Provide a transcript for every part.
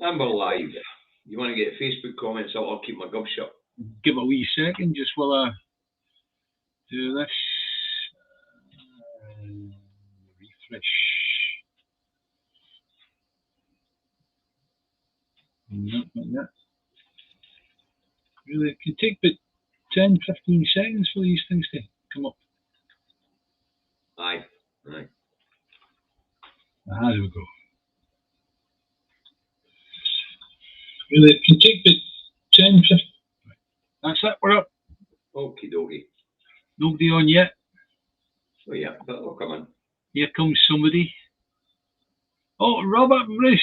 And we're live. You want to get Facebook comments out? I'll keep my gob shut. Give it a wee second just while I do this. Refresh. Not that. Really, it can take about 10, 15 seconds for these things to come up. Aye. Aye. There we go. Really, it can take about 10, 15. That's it, we're up. Okie dokie. Nobody on yet. Oh yeah, but they'll come in. Here comes somebody. Oh, Robert Bruce.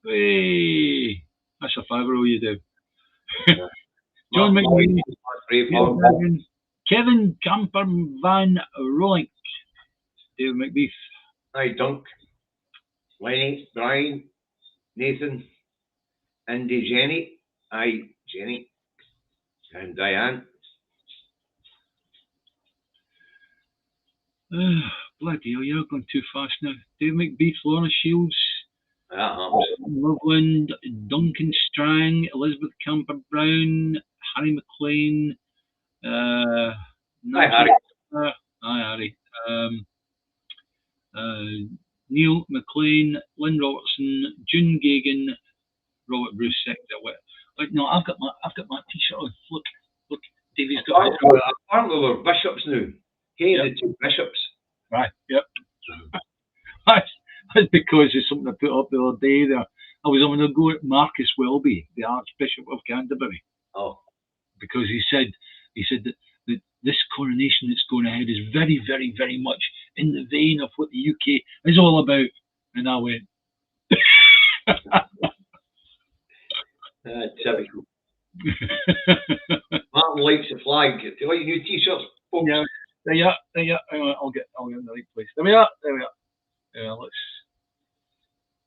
Hey, that's a favour all you do. John McNeil. Kevin Camper Van Rolink. David McBeath. Hi, Dunk. Lenny, Brian, Nathan, Indy, Jenny. Hi, Jenny. And Diane. Bloody hell, you're going too fast now. Dave McBeath, Lorna Shields, Loveland, Duncan Strang, Elizabeth Camper Brown, Harry McLean. Hi, Harry. Hi, Harry. Neil McLean, Lynn Robertson, June Gagan, Robert Bruce, secretary. Wait, no, I've got my t-shirt on. Look, Davey's got. Apparently we're bishops now. Hey, yep. The two bishops. Right. Yep. That's because it's something I put up the other day. There, I was having a go at Marcus Welby, the Archbishop of Canterbury. Oh. Because he said that this coronation that's going ahead is very, very, very much in the vein of what the UK is all about. And I went. Typical. Martin likes the flag. Do you like new t-shirts, folks? Yeah. There you are. I'll get in the right place. There we are. Let's.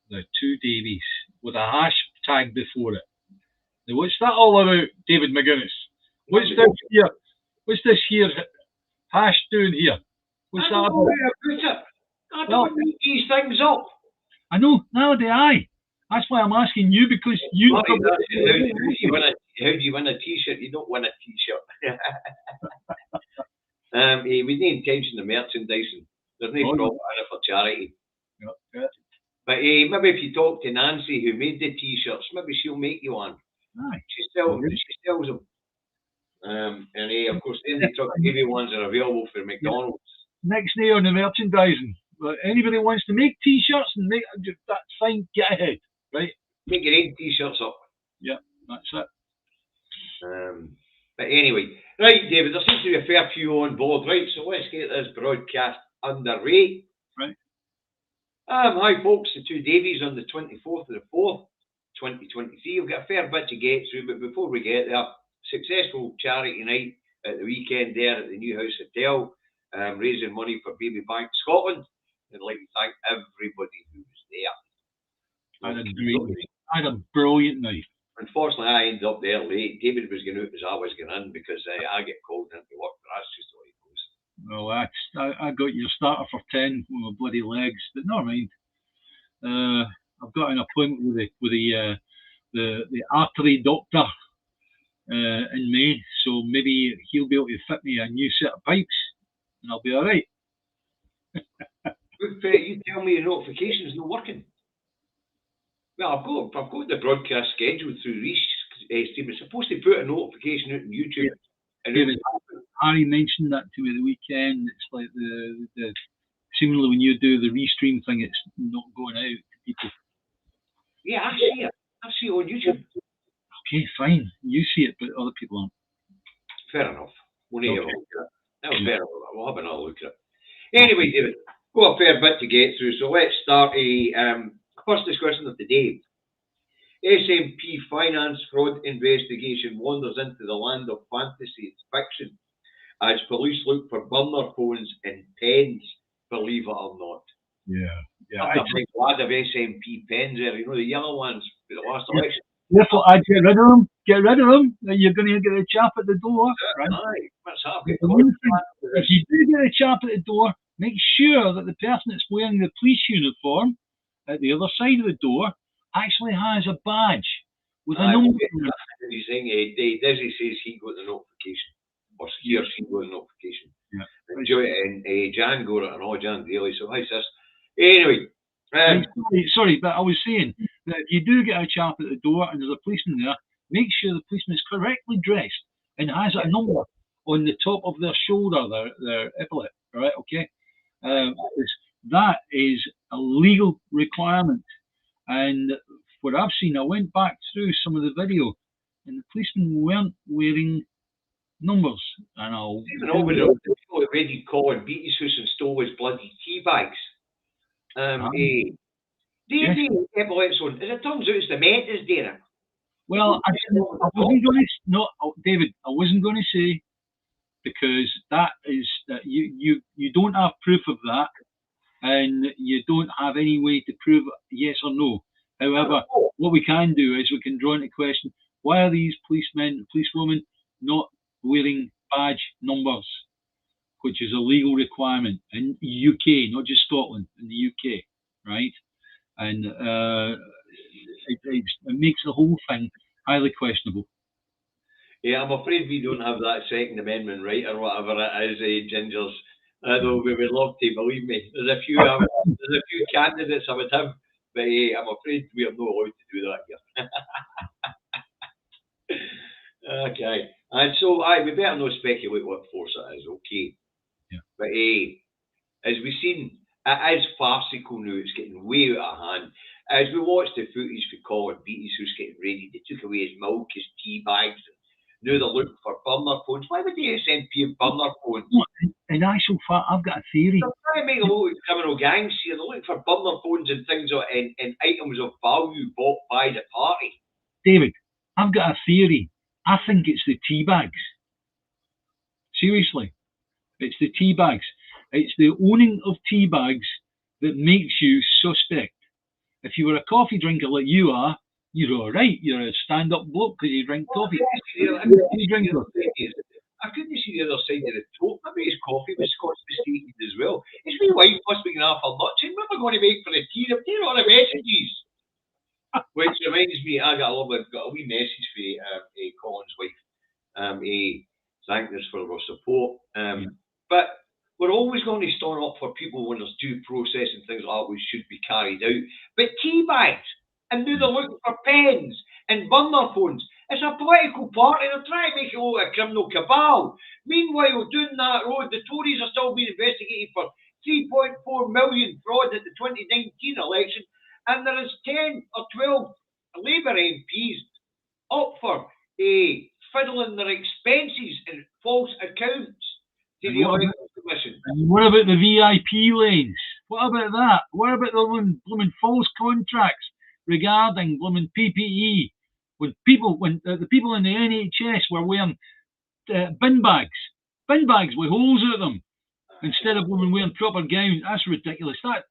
Now, Two Davies with a hashtag before it. Now, what's that all about, David McGuinness? What's this here hash doing here? What's that about? I don't make these things up. I know, neither do I. That's why I'm asking you, because you. How do you win a t-shirt? You don't win a t-shirt. We need intention of merchandising. There's no profit in it for charity. Yeah. But maybe if you talk to Nancy, who made the t-shirts, maybe she'll make you one. Aye. She sells them. And of course, then the truck heavy ones are available for McDonald's. Next day on the merchandising. But anybody wants to make t-shirts and make that's fine, get ahead. Right? Make your own t-shirts up. Yeah, that's it. But anyway, right, David, there seems to be a fair few on board, right? So let's get this broadcast underway. Right. Hi, folks, the Two Davies on the 24th of the 4th, 2023. We've got a fair bit to get through, but before we get there, successful charity night at the weekend there at the New House Hotel, raising money for Baby Bank Scotland. I'd like to thank everybody who was there. I had a brilliant night. Unfortunately, I ended up there late. David was going out as I was going in because I get called into work, but that's just the way it goes. Well, I got your starter for 10 with my bloody legs, but never mind. I've got an appointment with the artery doctor in May, so maybe he'll be able to fit me a new set of pipes, and I'll be all right. You tell me the notification's not working. Well, I've got the broadcast scheduled through Restream. It's supposed to put a notification out on YouTube. Yeah. And Harry mentioned that to me the weekend. It's like the seemingly when you do the Restream thing, it's not going out to people. Yeah, I see it. I see it on YouTube. Okay, fine. You see it, but other people aren't. Fair enough. We'll have a look at it. That was better. We'll have another look at it. Anyway, David, got a fair bit to get through, so let's start first discussion of the day. SNP finance fraud investigation wanders into the land of fantasy and fiction as police look for burner phones and pens, believe it or not. Yeah. I'm a big lad of SNP pens there, you know, the yellow ones for the last election. Therefore, I'd get rid of them. Get rid of them. You're going to get a chap at the door. Right? Aye, what's up? If you do get a chap at the door, make sure that the person that's wearing the police uniform at the other side of the door actually has a badge with a Aye, number. he's saying Dizzy says he got the notification, or he or she got the notification. Yeah. And Jan got it, and all Jan daily. So hi sis. Anyway, sorry, but I was saying that if you do get a chap at the door and there's a policeman there, make sure the policeman is correctly dressed and has a number on the top of their shoulder, their epaulet. Right? Okay. That is a legal requirement. And what I've seen, I went back through some of the video, and the policemen weren't wearing numbers. And I'll already calling Beattie's house and stole his bloody tea bags. Epaulets on. As it turns out, it's the Met is doing it. Well, I wasn't going to. No, David, I wasn't going to say, because that is that you don't have proof of that, and you don't have any way to prove yes or no. However, what we can do is we can draw into question, why are these policemen, policewomen not wearing badge numbers, which is a legal requirement in the UK, not just Scotland, in the UK, right? And it makes the whole thing highly questionable. Yeah, I'm afraid we don't have that Second Amendment right, or whatever it is, Gingers. Though we would love to, believe me. There's a few candidates I would have, but I'm afraid we are not allowed to do that here. Okay, and so we better not speculate what force it is, okay? Yeah. But as we've seen, it is farcical now. It's getting way out of hand. As we watched the footage for Colin Beattie's house getting ready, they took away his milk, his tea bags. Now they're looking for burner phones. Why would the SNP have burner phones? In actual fact, I've got a theory. They're trying to make a lot of criminal gangs here. They're looking for burner phones and things and items of value bought by the party. David, I've got a theory. I think it's the tea bags. Seriously. It's the tea bags. It's the owning of tea bags that makes you suspect. If you were a coffee drinker like you are, you're all right. You're a stand-up bloke because you drink coffee. I couldn't see the other side of the talk. Maybe his coffee was Scotch mistaken as well. His wee wife must be going off her nuts. And what am I going to make for the tea? I'm doing all the messages. Which reminds me, I got a wee message for Colin's wife. Thanking us for our support. But we're always going to stand up for people when there's due process and things like that which should be carried out. But tea bags, and now they're looking for pens and burner phones. It's a political party. They're trying to make it look like a criminal cabal. Meanwhile, down that road, the Tories are still being investigated for 3.4 million fraud at the 2019 election, and there is 10 or 12 Labour MPs up for fiddling their expenses and false accounts to the Election Commission. And what about the VIP lanes? What about that? What about the blooming false contracts regarding blooming PPE? When the people in the NHS were wearing bin bags with holes in them instead of women wearing proper gowns. That's ridiculous. That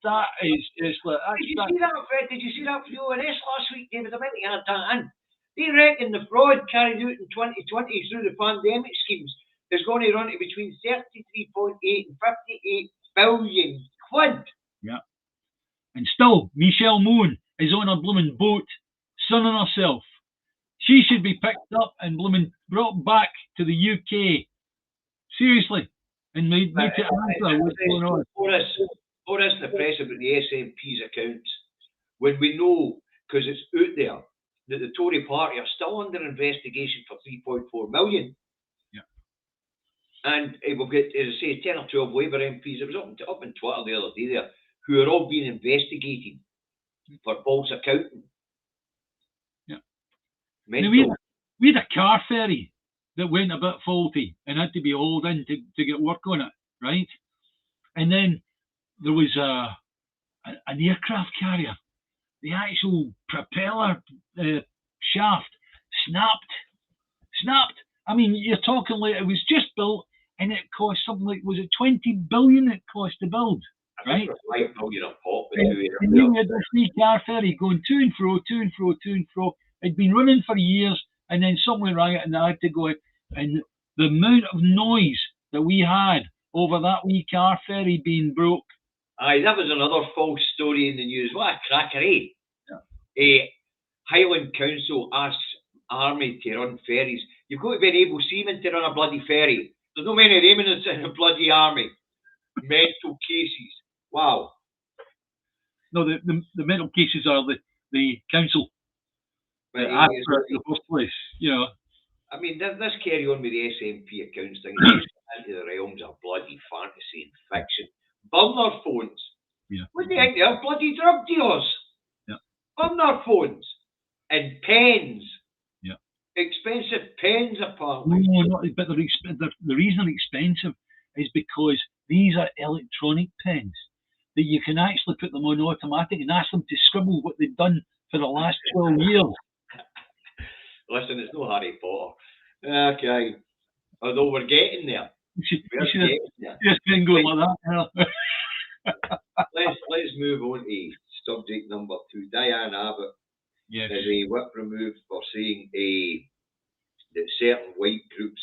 is like. Did you see that for the ONS last week, David? I meant to add that in. They reckon the fraud carried out in 2020 through the pandemic schemes is going to run to between 33.8 and 58 billion quid. Yeah. And still, Michelle Moon is on a blooming boat, sunning herself. She should be picked up and blooming brought back to the UK. Seriously. And made to answer what's going on. For us in the press about the SNP's accounts, when we know, because it's out there, that the Tory party are still under investigation for 3.4 million. Yeah. And we'll get, as I say, 10 or 12 Labour MPs, it was up on Twitter the other day there, who are all being investigated for false accounting. Now, we had a car ferry that went a bit faulty and had to be hauled in to get work on it, right? And then there was an aircraft carrier. The actual propeller shaft snapped. I mean, you're talking like it was just built and it cost something like, was it 20 billion it cost to build, right? $5 billion a pop. And then we had this wee car ferry going to and fro. It'd been running for years, and then something riot, and I had to go. And the amount of noise that we had over that wee car ferry being broke. Aye, that was another false story in the news. What a cracker, eh? Highland Council asks Army to run ferries. You've got to be an able seaman to run a bloody ferry. There's no many remnants in a bloody army. Mental cases. Wow. No, the mental cases are the council. After the first place, you know. I mean, this carry on with the SNP accounts thing. It's into the realms of bloody fantasy and fiction. Burner phones. Yeah. What do you think? They're bloody drug dealers. Yeah. Burner phones. And pens. Yeah. Expensive pens, apparently. No, but the reason they're expensive is because these are electronic pens that you can actually put them on automatic and ask them to scribble what they've done for the last 12 years. Listen, it's no Harry Potter. Okay. Although we're getting there. Just been going like that. Let's move on to subject number 2. Diane Abbott is a whip removed for saying that certain white groups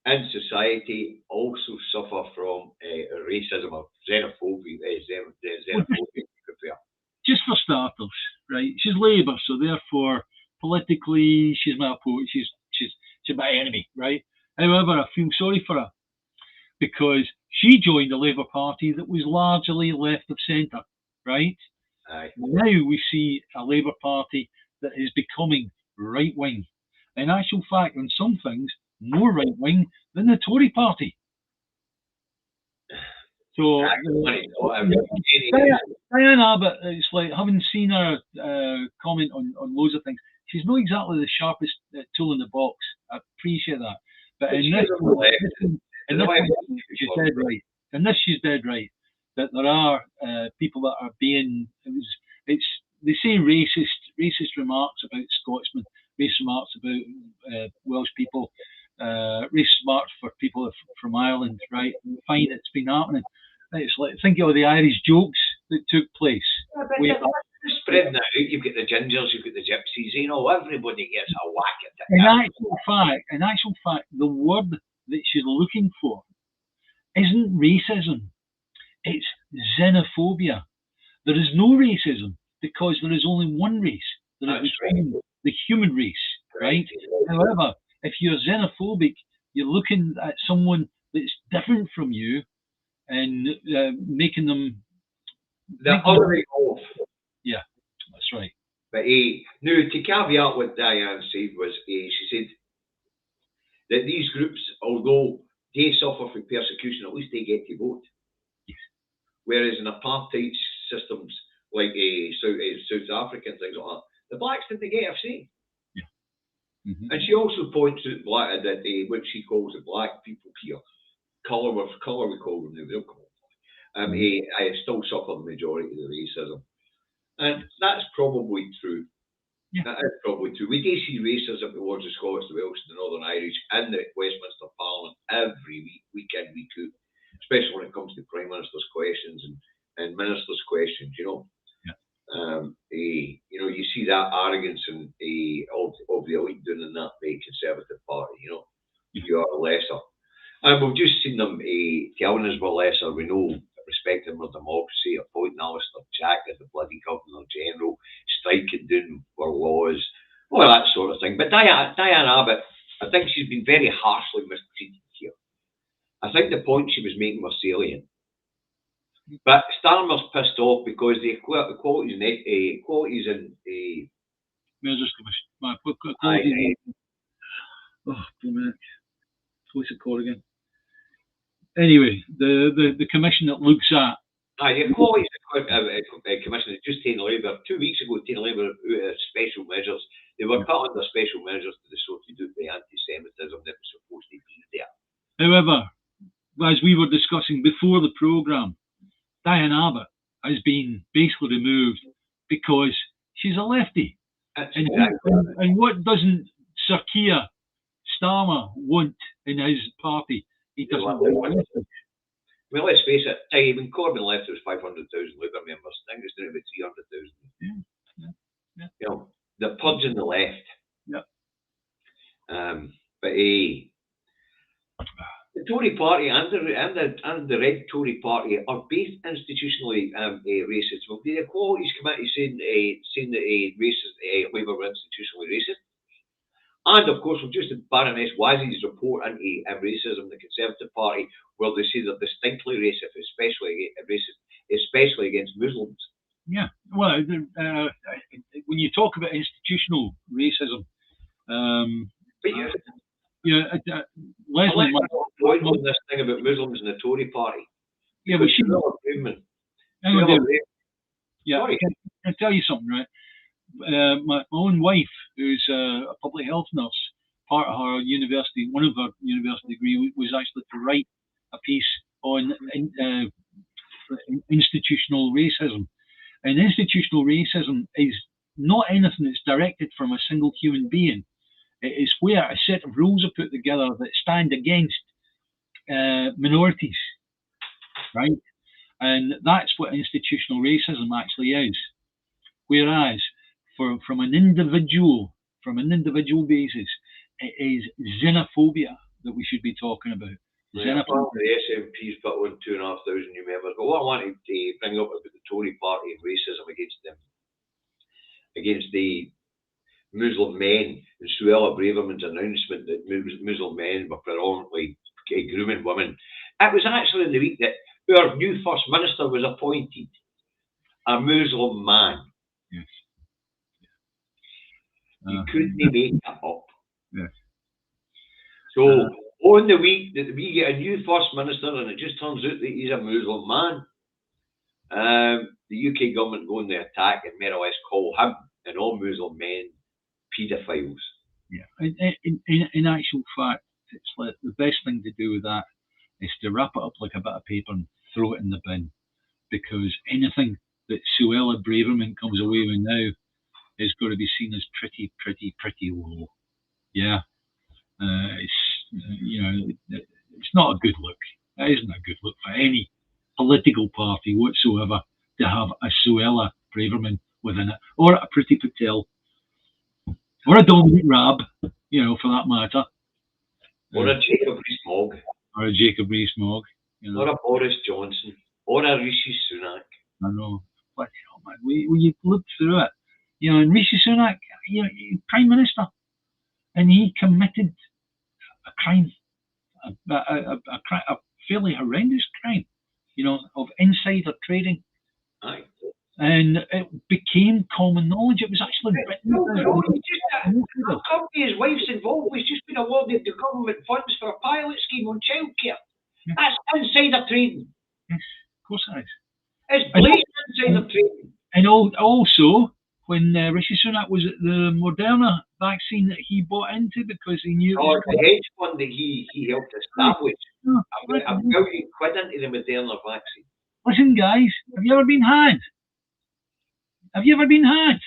in society also suffer from racism or xenophobia. Just for starters, right? She's Labour, so therefore politically she's my opponent. She's my enemy, right? However, I feel sorry for her because she joined a Labour Party that was largely left of centre, right? Aye. Now we see a Labour Party that is becoming right wing. In actual fact, on some things, more right wing than the Tory Party. So Diane Abbott, it's like having seen her comment on loads of things. She's not exactly the sharpest tool in the box. I appreciate that, but in this she's dead right. In this, she's dead right. That there are people that are being they say racist remarks about Scotsmen, racist remarks about Welsh people, racist remarks for people from Ireland, right? Fine, it's been happening. It's like, think of the Irish jokes that took place. Spreading that out, you've got the gingers, you've got the gypsies, you know, everybody gets a whack at it. In actual fact, the word that she's looking for isn't racism, it's xenophobia. There is no racism because there is only one race. There is the human race, right? However, if you're xenophobic, you're looking at someone that's different from you and making them othering off. Yeah, that's right. But now, to caveat what Diane said was, she said that these groups, although they suffer from persecution, at least they get to vote. Yes. Whereas in apartheid systems like South Africa and things like that, the blacks didn't get a say. Yeah. Mm-hmm. And she also points out that what she calls the black people here, colour we call them now, they don't call them. I still suffer the majority of the racism. And that's probably true. Yeah. That is probably true. We do see racism towards the Scots, the Welsh, the Northern Irish, and the Westminster Parliament every week in, week out, especially when it comes to Prime Minister's questions and Ministers' questions, you know. Yeah. You know, you see that arrogance and of the elite doing in that Conservative Party, you know. Yeah. You are lesser. And we've just seen them telling us we're lesser. We know, respecting our democracy, appointing Alistair Jack as the bloody Governor General, striking down for laws, all that sort of thing. But Diane Abbott, I think she's been very harshly mistreated here. I think the point she was making was salient. But Starmer's pissed off because the equalities in the Measures Commission. What's it called again? Anyway, the commission that looks at the Equalities Commission has just taken Labour 2 weeks ago, taken Labour out of special measures. They were put under special measures to sort of do the anti-Semitism that was supposed to be there. However, as we were discussing before the programme, Diane Abbott has been basically removed because she's a lefty. And what doesn't Sir Keir Starmer want in his party? He doesn't want it. Well, let's face it, when Corbyn left, there was 500,000 Labour members. I think it's down to about 300,000. Yeah. You know, they're purging the left. Yeah. But The Tory Party and the Red Tory Party are both institutionally racist. Well, the Equalities Committee saying that Labour were institutionally racist. And of course, we've just had Baroness Wazzy's report into racism, the Conservative Party, where they say they're distinctly racist, especially against Muslims. Yeah, well, when you talk about institutional racism, Leslie, on this thing about Muslims and the Tory Party. Yeah, but Sorry. Can I tell you something, right? My own wife, who's a public health nurse, part of her university, one of her university degree was actually to write a piece on institutional racism. And institutional racism is not anything that's directed from a single human being. It is where a set of rules are put together that stand against minorities, right? And that's what institutional racism actually is. Whereas from an individual basis, it is xenophobia that we should be talking about. Xenophobia. The SNP's put on 2,500 new members. But what I wanted to bring up about the Tory Party and racism against the Muslim men, and Suella Braverman's announcement that Muslim men were predominantly grooming women. It was actually in the week that our new First Minister was appointed, a Muslim man. Yes. You couldn't make that up. Yes. So on the week that we get a new First Minister and it just turns out that he's a Muslim man, the UK government go on the attack and more or less call him and all Muslim men paedophiles. Yeah. In actual fact, it's like the best thing to do with that is to wrap it up like a bit of paper and throw it in the bin, because anything that Suella Braverman comes away with now is going to be seen as pretty low. Yeah, it's not a good look. It isn't a good look for any political party whatsoever to have a Suella Braverman within it, or a Priti Patel, or a Dominic Raab, for that matter. Or a Jacob Rees-Mogg. Or a Jacob Rees-Mogg. Or a Boris Johnson. Or a Rishi Sunak. I know. But, man, when you look through it, and Rishi Sunak, Prime Minister, and he committed a crime, a fairly horrendous crime, of insider trading. Aye. And it became common knowledge. It was actually written a company his wife's involved was just been awarded the government funds for a pilot scheme on childcare. Yeah. That's insider trading. Yes, of course it is. It's blatant insider trading. And also, when Rishi Sunak was at the Moderna vaccine that he bought into because he knew... Or the hedge fund that he helped establish. $1 billion into the Moderna vaccine. Listen, guys, have you ever been had? Have you ever been had?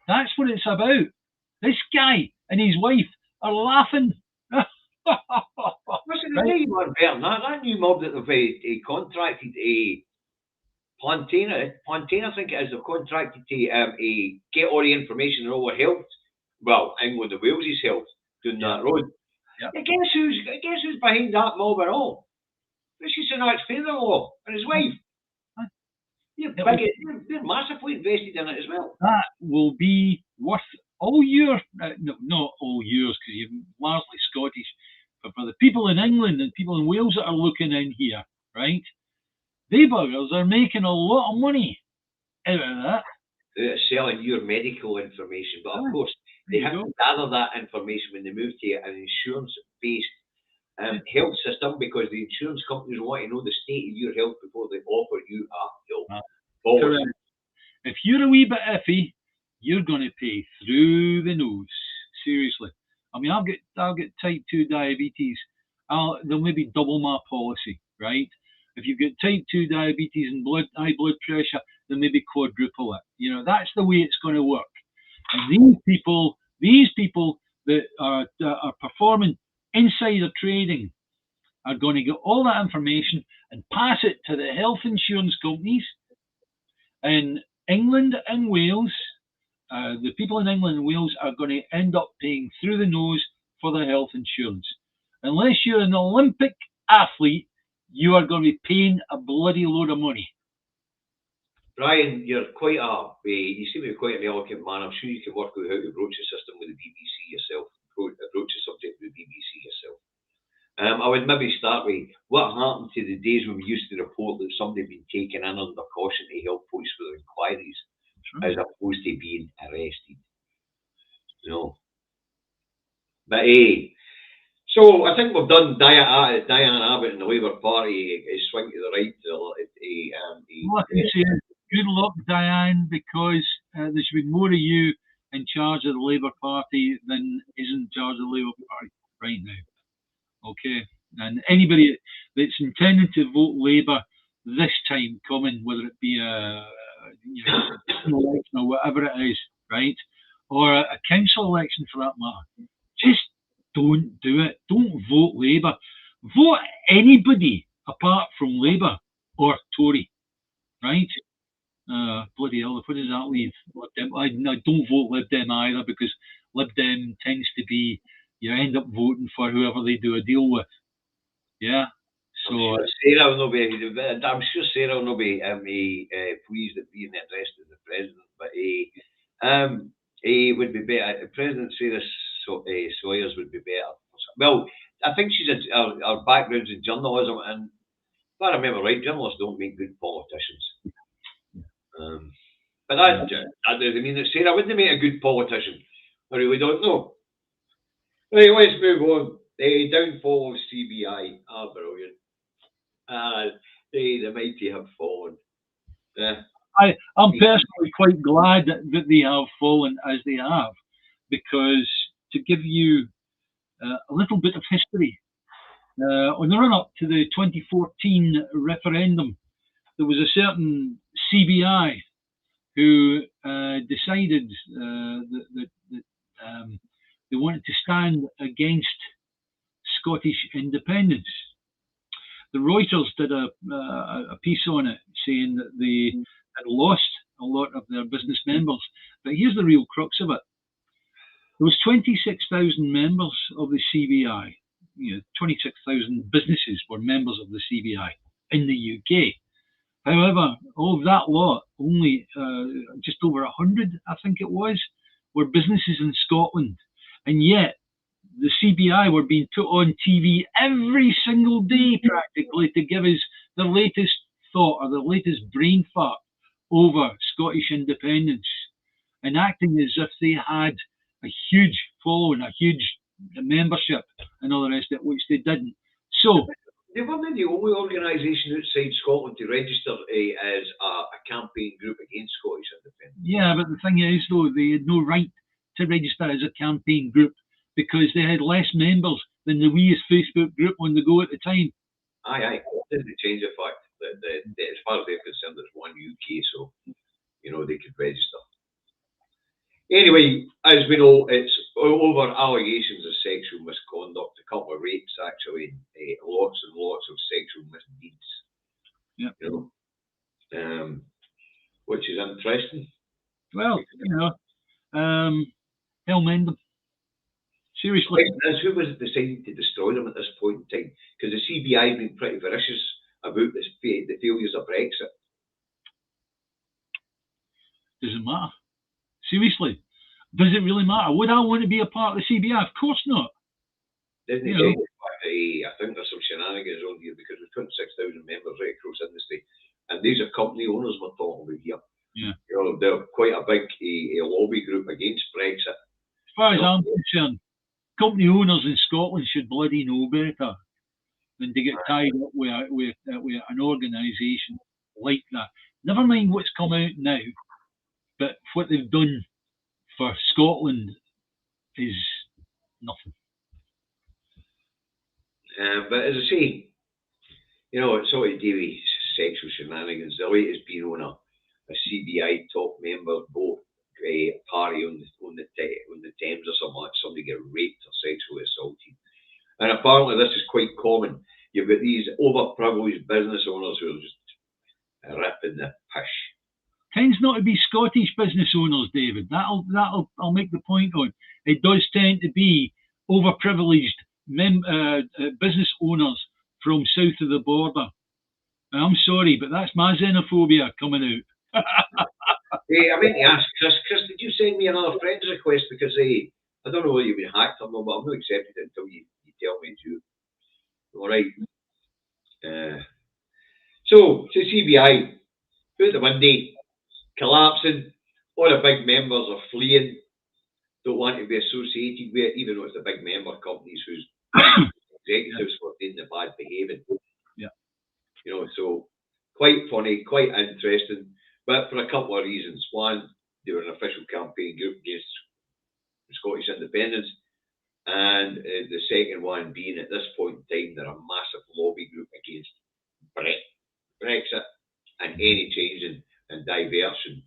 That's what it's about. This guy and his wife are laughing. Listen, the day you were better than that new mob that they've contracted Plantain, I think it is, they've contracted to get all the information on all our health. Well, England and Wales's health doing that road. Yeah. Guess who's behind that mob at all? Rishi Sunak's father-in-law and his wife. They're massively invested in it as well. That will be worth all your, no, not all yours, because you're largely Scottish, but for the people in England and people in Wales that are looking in here, right? They buggers are making a lot of money out of that. They're selling your medical information, but of course, they have to gather that information when they move to an insurance-based health system, because the insurance companies want to know the state of your health before they offer you a health. Correct. If you're a wee bit iffy, you're going to pay through the nose. Seriously. I mean, I'll get type 2 diabetes. They'll maybe double my policy, right? If you've got type 2 diabetes and high blood pressure, they'll maybe quadruple it. That's the way it's going to work. And these people that are performing insider trading are going to get all that information and pass it to the health insurance companies. In England and Wales, the people in England and Wales are going to end up paying through the nose for their health insurance. unless you're an Olympic athlete, you are going to be paying a bloody load of money. Brian, you're quite you seem to be quite an eloquent man. I'm sure you can work out how to broach the system with the BBC yourself, broach the subject with the BBC yourself. I would maybe start with what happened to the days when we used to report that somebody had been taken in under caution to help police with inquiries, as opposed to being arrested. But so I think we've done Diane Abbott and the Labour Party is swing to the right. Well, I can say good luck, Diane, because there should be more of you in charge of the Labour Party than is in charge of the Labour Party right now. Okay, and anybody that's intending to vote Labour this time coming, whether it be an election or whatever it is, right, or a council election for that matter, just don't do it. Don't vote Labour. Vote anybody apart from Labour or Tory, right? Bloody hell, what does that leave? I don't vote Lib Dem either, because Lib Dem tends to be, you end up voting for whoever they do a deal with. Yeah. So I'm sure Sarah will not be pleased at being addressed as the president, but he would be better. President Sarah Sawyers would be better. Well, I think her background's in journalism, and if I remember right, journalists don't make good politicians. But that doesn't mean that Sarah wouldn't make a good politician. I really don't know. Right, let's move on. The downfall of CBI. Brilliant. The mighty have fallen. I'm personally quite glad that they have fallen as they have, because to give you a little bit of history, on the run-up to the 2014 referendum, there was a certain CBI who decided that they wanted to stand against Scottish independence. The Reuters did a piece on it, saying that they had lost a lot of their business members. But here's the real crux of it. There was 26,000 members of the CBI. 26,000 businesses were members of the CBI in the UK. However, of that lot, only just over 100, I think it was, were businesses in Scotland. And yet, the CBI were being put on TV every single day, practically, to give us the latest thought or the latest brain fart over Scottish independence, and acting as if they had a huge following, a huge membership, and all the rest of it, which they didn't. So they weren't the only organisation outside Scotland to register as a campaign group against Scottish independence. Yeah, but the thing is, though, they had no right to register as a campaign group because they had less members than the weest Facebook group on the go at the time. Aye. It didn't change the fact that as far as they're concerned, there's one UK, so they could register. Anyway, as we know, it's over allegations of sexual misconduct, a couple of rapes actually, lots and lots of sexual misdeeds. Yeah. Which is interesting. Well, hell mend them. Seriously. Who was deciding to destroy them at this point in time? Because the CBI has been pretty vicious about the failures of Brexit. Doesn't matter. Seriously. Does it really matter? Would I want to be a part of the CBI? Of course not. Didn't it change the fact that I think there's some shenanigans on here because there's 26,000 members right across industry, and these are company owners we're talking about here. Yeah. They're quite a big lobby group against Brexit. As far as I'm concerned, company owners in Scotland should bloody know better than to get tied up with an organisation like that. Never mind what's come out now, but what they've done for Scotland is nothing. But as I say, it's all to do with sexual shenanigans. The latest being on a CBI top member boat party on the Thames or something like somebody get raped or sexually assaulted. And apparently this is quite common. You've got these overprivileged business owners who are just ripping the pish. Tends not to be Scottish business owners, David. I'll make the point on. It does tend to be overprivileged business owners from south of the border. And I'm sorry, but that's my xenophobia coming out. Hey, I meant to ask Chris. Chris, did you send me another friend's request? Because I don't know whether you've been hacked or not, but I've not accepted it until you tell me to. All right. So CBI, out the window, collapsing. All the big members are fleeing. Don't want to be associated with it, even though it's the big member companies whose executives were doing the bad behaving. Yeah. You know, so quite funny, quite interesting, but for a couple of reasons. One, they were an official campaign group against Scottish independence, and the second one being at this point in time, they're a massive lobby group against Brexit and any change and diversion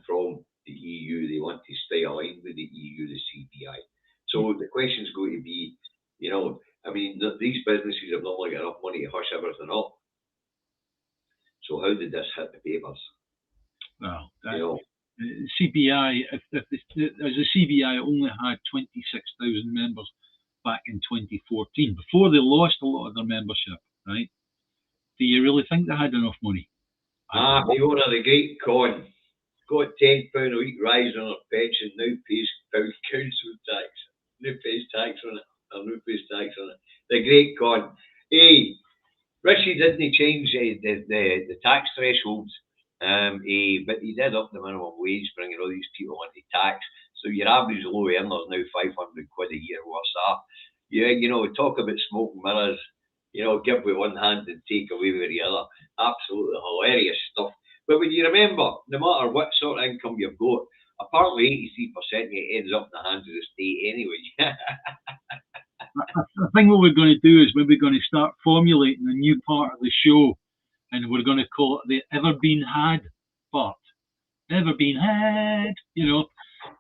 from the EU. They want to stay aligned with the EU, the CBI. So the question's going to be, you know, I mean, these businesses have not got enough money to hush everything up. So how did this hit the papers? Well, you know, CBI, as the CBI only had 26,000 members back in 2014, before they lost a lot of their membership, right? Do you really think they had enough money? Fiona, the great con, got £10 a week rise on her pension, now pays council tax. Now pays tax on it, or now pays tax on it. The great con. Hey, Richie didn't change the tax thresholds, but he did up the minimum wage, bringing all these people into tax. So your average low earner is now 500 quid a year worse off. Yeah, you know, talk about smoke and mirrors. You know, give with one hand and take away with the other. Absolutely hilarious stuff. But when you remember, no matter what sort of income you've got, apparently 83% of it ends up in the hands of the state anyway. I think what we're going to do is we're going to start formulating a new part of the show, and we're going to call it the Ever Been Had part. Ever Been Had, you know.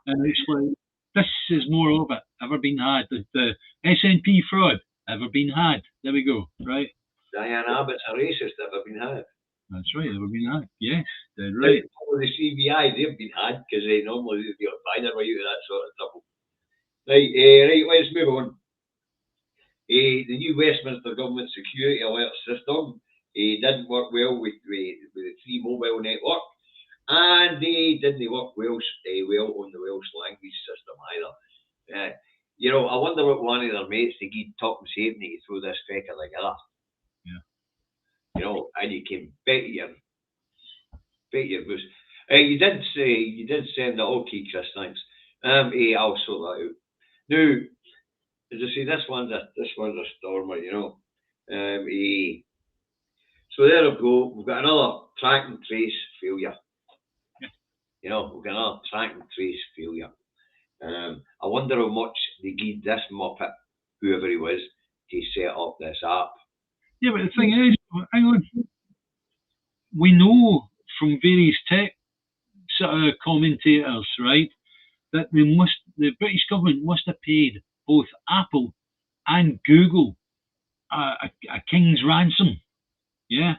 And it's like, this is more of it. Ever Been Had. The SNP fraud. Ever Been Had. There we go. Right. Diane Abbott's a racist. Ever been had? That's right. Ever Been Had. Yes. Dead right. The CBI, they've been had because they normally get find their way out of that sort of trouble. Right. Let's move on. The new Westminster government security alert system didn't work well with the Free Mobile network, and they didn't work well on the Welsh language system either. You know, I wonder what one of their mates to give Top Safety to throw this fecker together. Yeah. You know, and you can bet your goose. You did send that. Okay, Chris, thanks. I'll sort that out. Now, as I say, this one's a stormer, you know. So there we go. We've got another track and trace failure. Yeah. You know, we've got another track and trace failure. I wonder how much they gave this muppet, whoever he was, to set up this app. Yeah, but the thing is, hang on. We know from various tech sort of commentators, right, that the British government must have paid both Apple and Google a king's ransom. Yeah.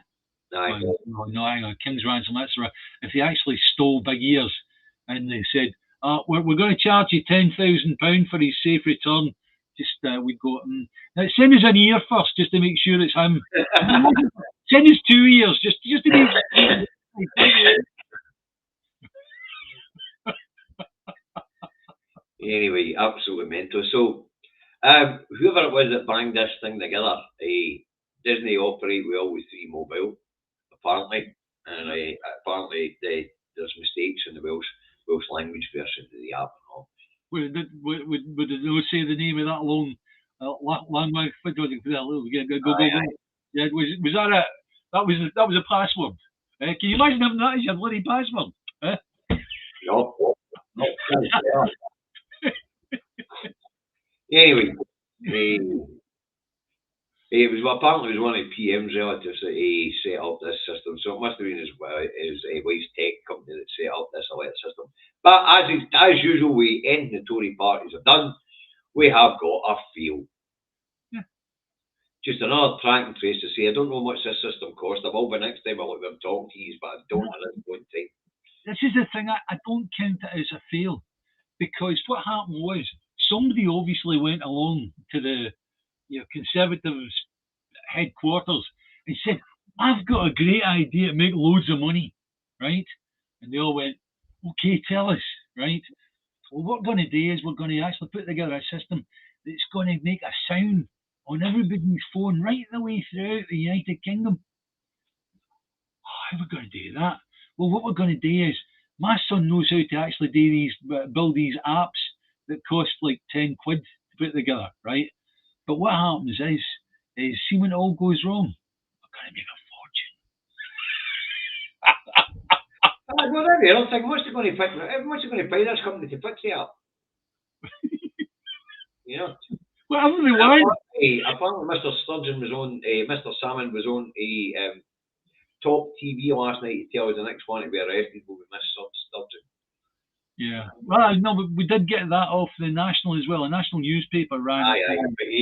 Aye. No, hang on, king's ransom. That's right. If they actually stole big ears and they said, we're going to charge you £10,000 for his safe return. Just we'd go, now send us an ear first, just to make sure it's him. Send us 2 ears, just to make sure. Anyway, absolutely mental. So, whoever it was that banged this thing together, Disney operate well with Free Mobile, apparently, and apparently there's mistakes in the Welsh language version of the app and all. Would they say the name of that long language? Go. Yeah, was that it? That was a password. Can you imagine having that as your bloody password? No. Anyway, it was apparently it was one of PM's relatives that he set up this system, so it must have been his wife's tech company that set up this alert system. But as usual, we end the Tory parties have done. We have got a fail. Yeah. Just another track and trace to say. I don't know how much this system cost. I will by next time I'll let them talk to you, but I don't at this point in time. This is the thing. I don't count it as a fail, because what happened was somebody obviously went along to the Conservatives headquarters and said, I've got a great idea to make loads of money, right? And they all went, okay, tell us, right? Well, what we're going to do is we're going to actually put together a system that's going to make a sound on everybody's phone right the way throughout the United Kingdom. How are we going to do that? Well, what we're going to do is, my son knows how to actually build these apps that cost like 10 quid to put together, right? But what happens is see when it all goes wrong, we're going to make a fortune. Well, there we are. I think what's it going to pay this company to fix it up? You know. Whatever they want. Apparently, Mr. Sturgeon was on. Mr. Salmon was on a Top TV last night to tell us the next one to be arrested will be Mr. Sturgeon. Yeah. Well, no, but we did get that off the National as well. A national newspaper ran. Aye. But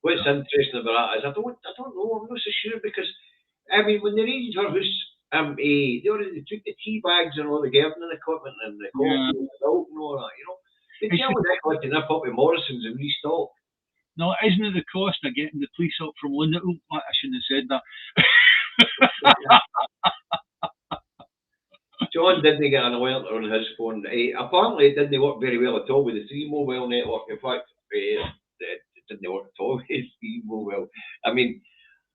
what's interesting about that is I don't know. I'm not so sure because I mean when they raided her house, they already took the tea bags and all the gardening equipment and the coffee and the milk and all that. You know, they tell me they're going to nip up with Morrison's and restock. No, isn't it the cost of getting the police up from London? Oh, I shouldn't have said that. John didn't get an alert on his phone. Apparently, it didn't work very well at all with the 3 mobile network. In fact, it didn't work at all with 3 mobile. I mean,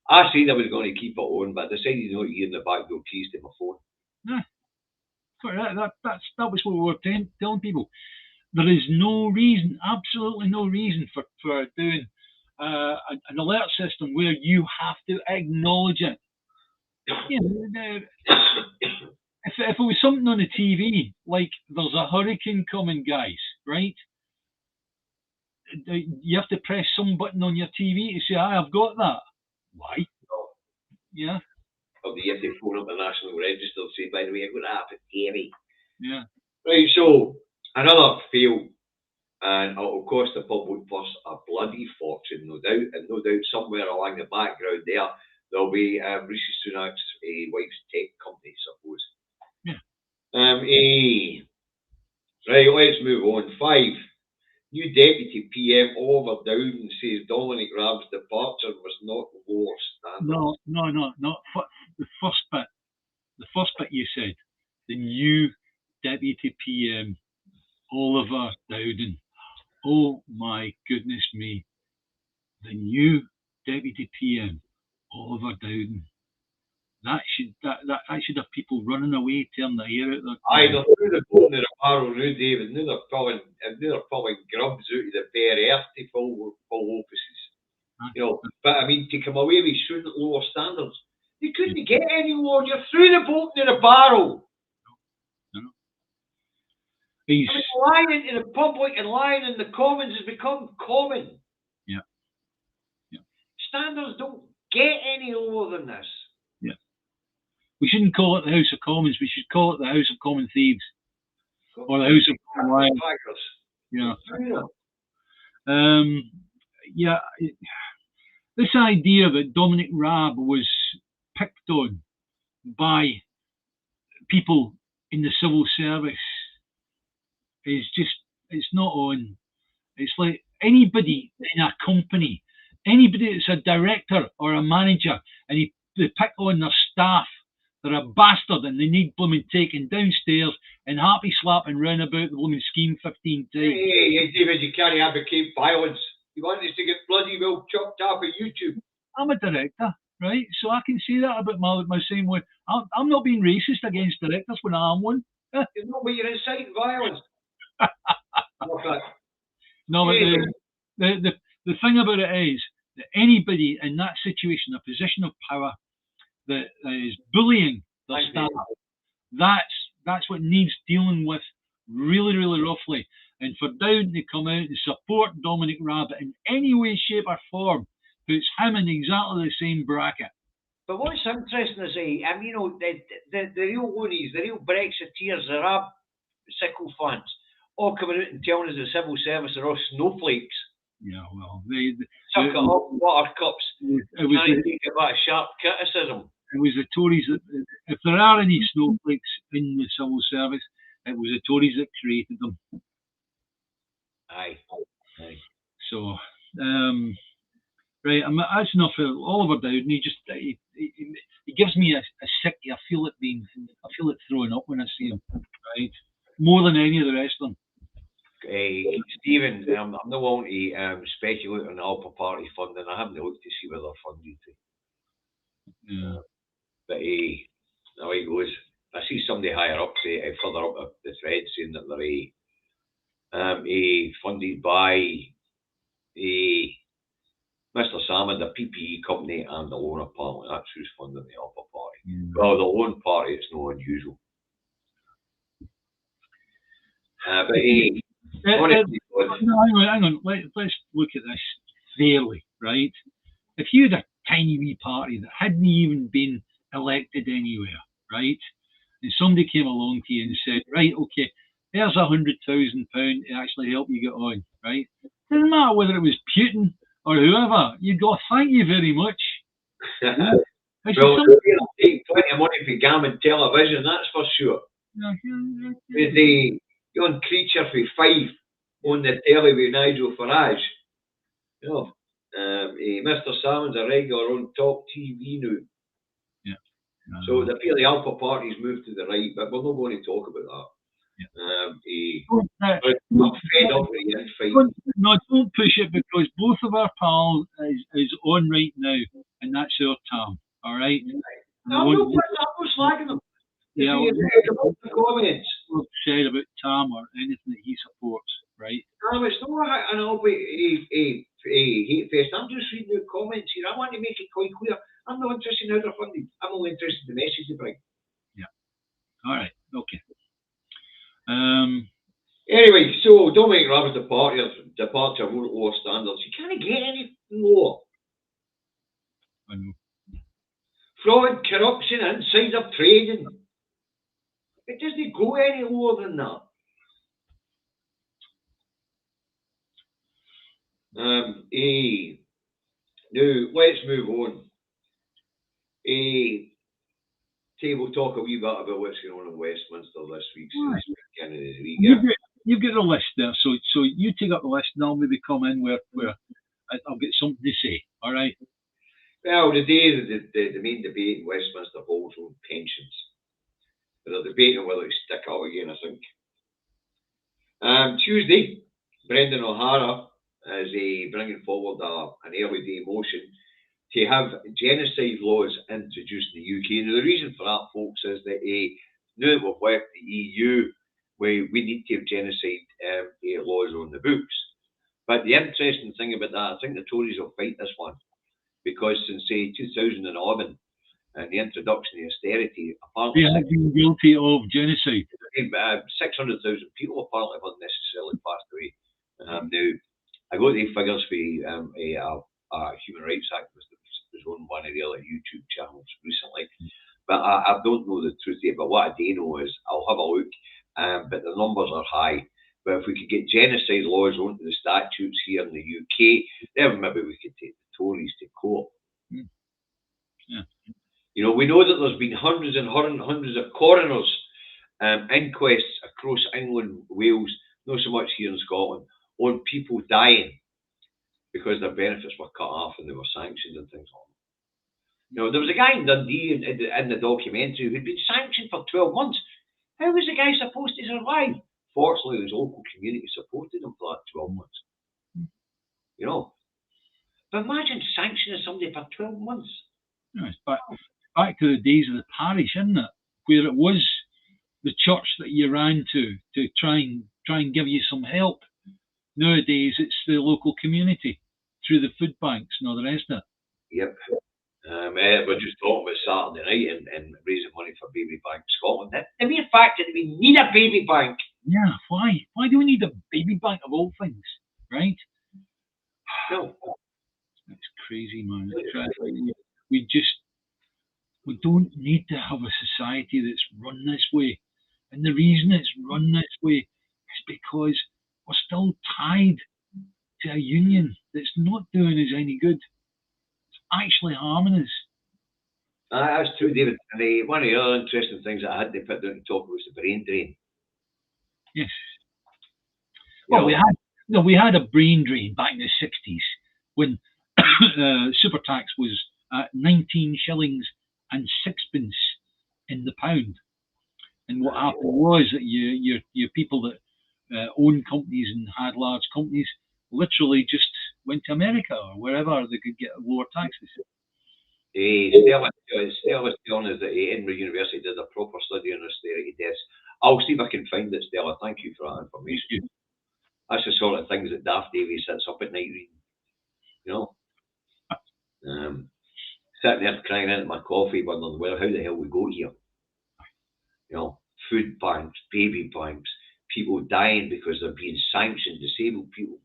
I said I was going to keep it on, but I decided not to use the backdoor keys to my phone. Yeah. That was what we were telling people. There is no reason, absolutely no reason for doing an alert system where you have to acknowledge it. You know, if it was something on the TV, like there's a hurricane coming, guys, right? You have to press some button on your TV to say, I've got that. Why? No. Yeah. Or you have to phone up the National Register and say, by the way, I've got that for TV. Yeah. Right, so another fail, and it'll cost the public purse a bloody fortune, no doubt, and no doubt somewhere along the background there'll be Rishi Sunak's wife's tech company, suppose. Yeah. Right, let's move on. 5. New Deputy PM Oliver Dowden says Dominic Raab's departure was not lower standards. No. The first bit you said, the new Deputy PM Oliver Dowden. Oh my goodness me. The new Deputy PM Oliver Dowden. That should have people running away, tearing their hair out their Aye, they're through the bottom of the barrel now, David. Now they're pulling grubs out of the bare earth to full offices. You know, but I mean, to come away with shouldn't lower standards. They couldn't get any lower. You're through the bottom of the barrel. No. I mean, lying in the public and lying in the Commons has become common. Yeah. Standards don't get any lower than this. Yeah. We shouldn't call it the House of Commons. We should call it the House of Common Thieves. Or the House of Common Lions. Yeah. This idea that Dominic Raab was picked on by people in the civil service is just, it's not on. It's like anybody in a company, anybody that's a director or a manager, and they pick on their staff, they're a bastard and they need blooming taken downstairs and happy slapping round about the blooming scheme 15 times. Hey, David, you can't advocate violence. You want us to get bloody well chopped off of YouTube. I'm a director, right? So I can say that about my same way. I'm not being racist against directors when I'm one. No, but you're inciting violence. No, but the thing about it is that anybody in that situation, a position of power, that is bullying their staff, that's what needs dealing with really, really roughly. And for Dowden to come out and support Dominic Raab in any way, shape or form puts him in exactly the same bracket. But what's interesting is, you know, the real loonies, the real Brexiteers, the Raab sycophants, all coming out and telling us the civil service are all snowflakes. Yeah, well, suck it up, buttercups. It was take it back sharp criticism. It was the Tories that, if there are any snowflakes in the civil service, it was the Tories that created them. Aye. So, right? That's enough for Oliver Dowden. He gives me a sick. I feel it throwing up when I see him, right? More than any of the rest of them. Stephen, I'm not wanting to speculate on the Alpha Party funding. I haven't looked to see where they're funded to. Yeah. But now he goes. I see somebody higher up, further up the thread, saying that they're funded by Mr. Salmon, the PPE company, and the Loan Party. That's who's funding the Alpha Party. Well, the Loan Party, it's no unusual. But hang on. Let's look at this fairly, right? If you had a tiny wee party that hadn't even been elected anywhere, right? And somebody came along to you and said, right, okay, there's £100,000 to actually help you get on, right? Doesn't matter whether it was Putin or whoever, you'd go, thank you very much. Well, they'll take plenty of money for Gammon television, that's for sure. The young creature for 5 on the telly with Nigel Farage. You know, Mr. Salmon's a regular on Top TV now. Yeah. So the fairly Alpha Party's moved to the right, but we're not going to talk about that. Yeah. I'm fed up with the infight. Don't push it, because both of our pals is on right now, and that's our Tam. All right. I'm not slagging them. Yeah, the comments said about Tam or anything that he supports, right? No, it's not a hate fest. I'm just reading the comments here. I want to make it quite clear. I'm not interested in how they're funded. I'm only interested in the message they bring. Yeah. All right. Okay. Anyway, so Dominic Raab's departure won't lower standards. You can't get any lower. I know. Fraud, corruption, insider trading. It doesn't go any lower than that. Now, let's move on. We'll talk a wee bit about what's going on in Westminster this week. You've got a list there, so you take up the list and I'll maybe come in where I'll get something to say. All right. Well, today the main debate in Westminster Hall's on pensions. They're debating whether to stick out again, I think. Tuesday, Brendan O'Hara is bringing forward an early day motion to have genocide laws introduced in the UK. Now, the reason for that, folks, is that now that we've left the EU, we need to have genocide laws on the books. But the interesting thing about that, I think the Tories will fight this one, because since 2011 and the introduction of austerity, apparently they have been guilty of genocide. 600,000 people apparently have unnecessarily passed away. Now, I got the figures for a human rights activist that was on one of the other YouTube channels recently, but I don't know the truth yet. But what I do know is I'll have a look, but the numbers are high. But if we could get genocide laws onto the statutes here in the UK, then maybe we could take the Tories to court. Yeah. You know, we know that there's been hundreds and hundreds of coroners' inquests across England, Wales, not so much here in Scotland, on people dying because their benefits were cut off and they were sanctioned and things like that. You know, there was a guy in Dundee in the documentary who'd been sanctioned for 12 months. How was the guy supposed to survive? Fortunately, his local community supported him for that 12 months. You know, but imagine sanctioning somebody for 12 months. Yeah, back to the days of the parish, isn't it? Where it was the church that you ran to try and give you some help. Nowadays, it's the local community through the food banks and all the rest of it. Yep. We're just talking about Saturday night and raising money for Baby Bank Scotland. The mere fact that we need a baby bank. Yeah, why? Why do we need a baby bank of all things, right? No. That's crazy, man. We don't need to have a society that's run this way. And the reason it's run this way is because we're still tied to a union that's not doing us any good. It's actually harming us. That's true, David. And one of the other interesting things that I had to put down to talk was the brain drain. Yes. Well, we had a brain drain back in the 60s when super tax was at 19 shillings and sixpence in the pound. And what happened was that your people that owned companies and had large companies literally just went to America or wherever they could get lower taxes. Stella was telling us that Edinburgh University did a proper study on austerity deaths. I'll see if I can find it, Stella. Thank you for that information. That's the sort of things that Daft Davies sits up at night reading. You know? Sitting there crying into my coffee, wondering, well, how the hell we got here? You know, food banks, baby banks, people dying because they're being sanctioned, disabled people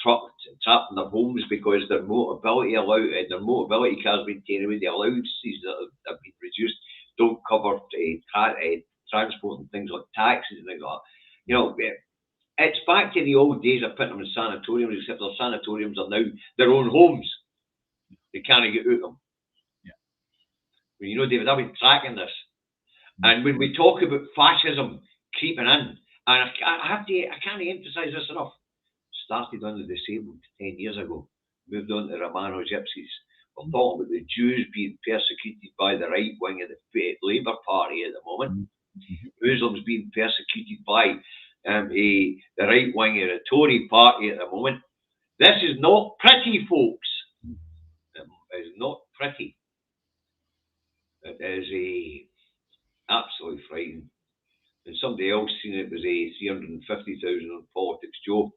trapped in their homes because their mobility cards being taken away, the allowances that have been reduced don't cover transport and things like taxis and things like that. You know, it's back to the old days of putting them in sanatoriums, except their sanatoriums are now their own homes. They can't get out of them. Yeah. Well, you know, David, I've been tracking this. And when we talk about fascism creeping in, and I can't emphasise this enough, started on the disabled 10 years ago, moved on to Romano Gypsies. We're talking about the Jews being persecuted by the right wing of the Labour Party at the moment. Muslims being persecuted by the right wing of the Tory Party at the moment. This is not pretty, folks. It is not pretty. It is absolutely frightening. And somebody else seen it was 350,000 on Politics Joe.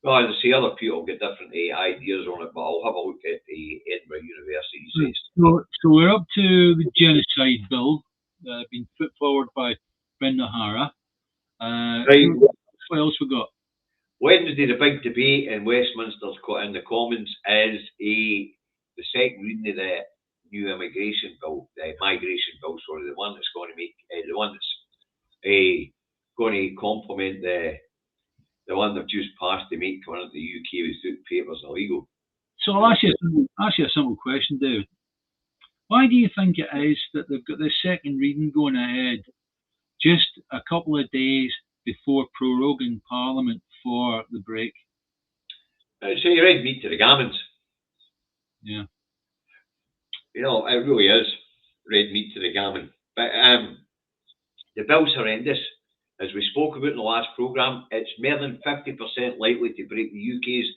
Well, as I say, other people get different ideas on it, but I'll have a look at the Edinburgh University. So we're up to the genocide bill being put forward by Brendan O'Hara. Right. What else we got? Wednesday, the big debate in Westminster in the Commons is the second reading of the new migration bill, the one that's going to make the one that's going to complement the one they've just passed to make coming into the UK without papers illegal. So I'll ask you a simple question, David. Why do you think it is that they've got this second reading going ahead just a couple of days before proroguing Parliament for the break? It's red meat to the gammons. Yeah. You know, it really is red meat to the gammon. But the bill's horrendous. As we spoke about in the last programme, it's more than 50% likely to break the UK's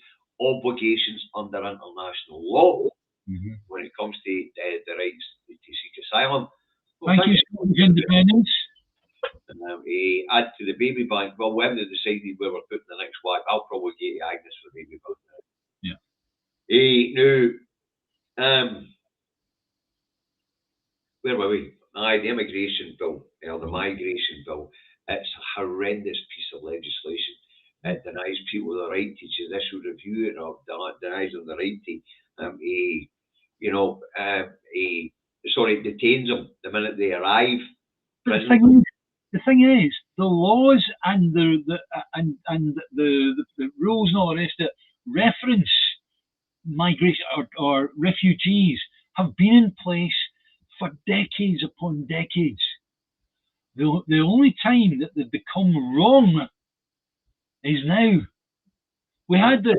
obligations under international law when it comes to the rights to seek asylum. Well, thank you, Independence. Add to the baby bank. Well, we haven't decided where we're putting the next whack. I'll probably get Agnes for baby bank now. Yeah. Now, where were we? The immigration bill, or the migration bill. It's a horrendous piece of legislation. It denies people the right to judicial review and denies them the right to, detains them the minute they arrive. The thing is, the laws and the rules and all the rest of it reference migration or refugees have been in place for decades upon decades. The only time that they've become wrong is now. We had the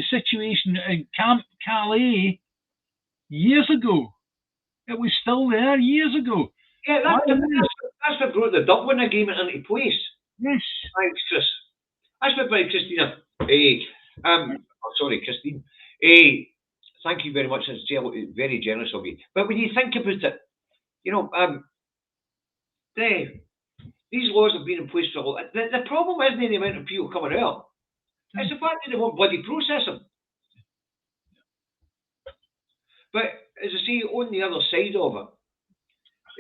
situation in Camp Calais years ago. It was still there years ago. Yeah, that's what brought the Dublin Agreement into place. Yes. Thanks, Chris. That's what brought Christina. Christine. Thank you very much. It's very generous of you. But when you think about it, you know, these laws have been in place for a while. The problem isn't the amount of people coming out. It's the fact that they won't bloody process them. But as I say, on the other side of it,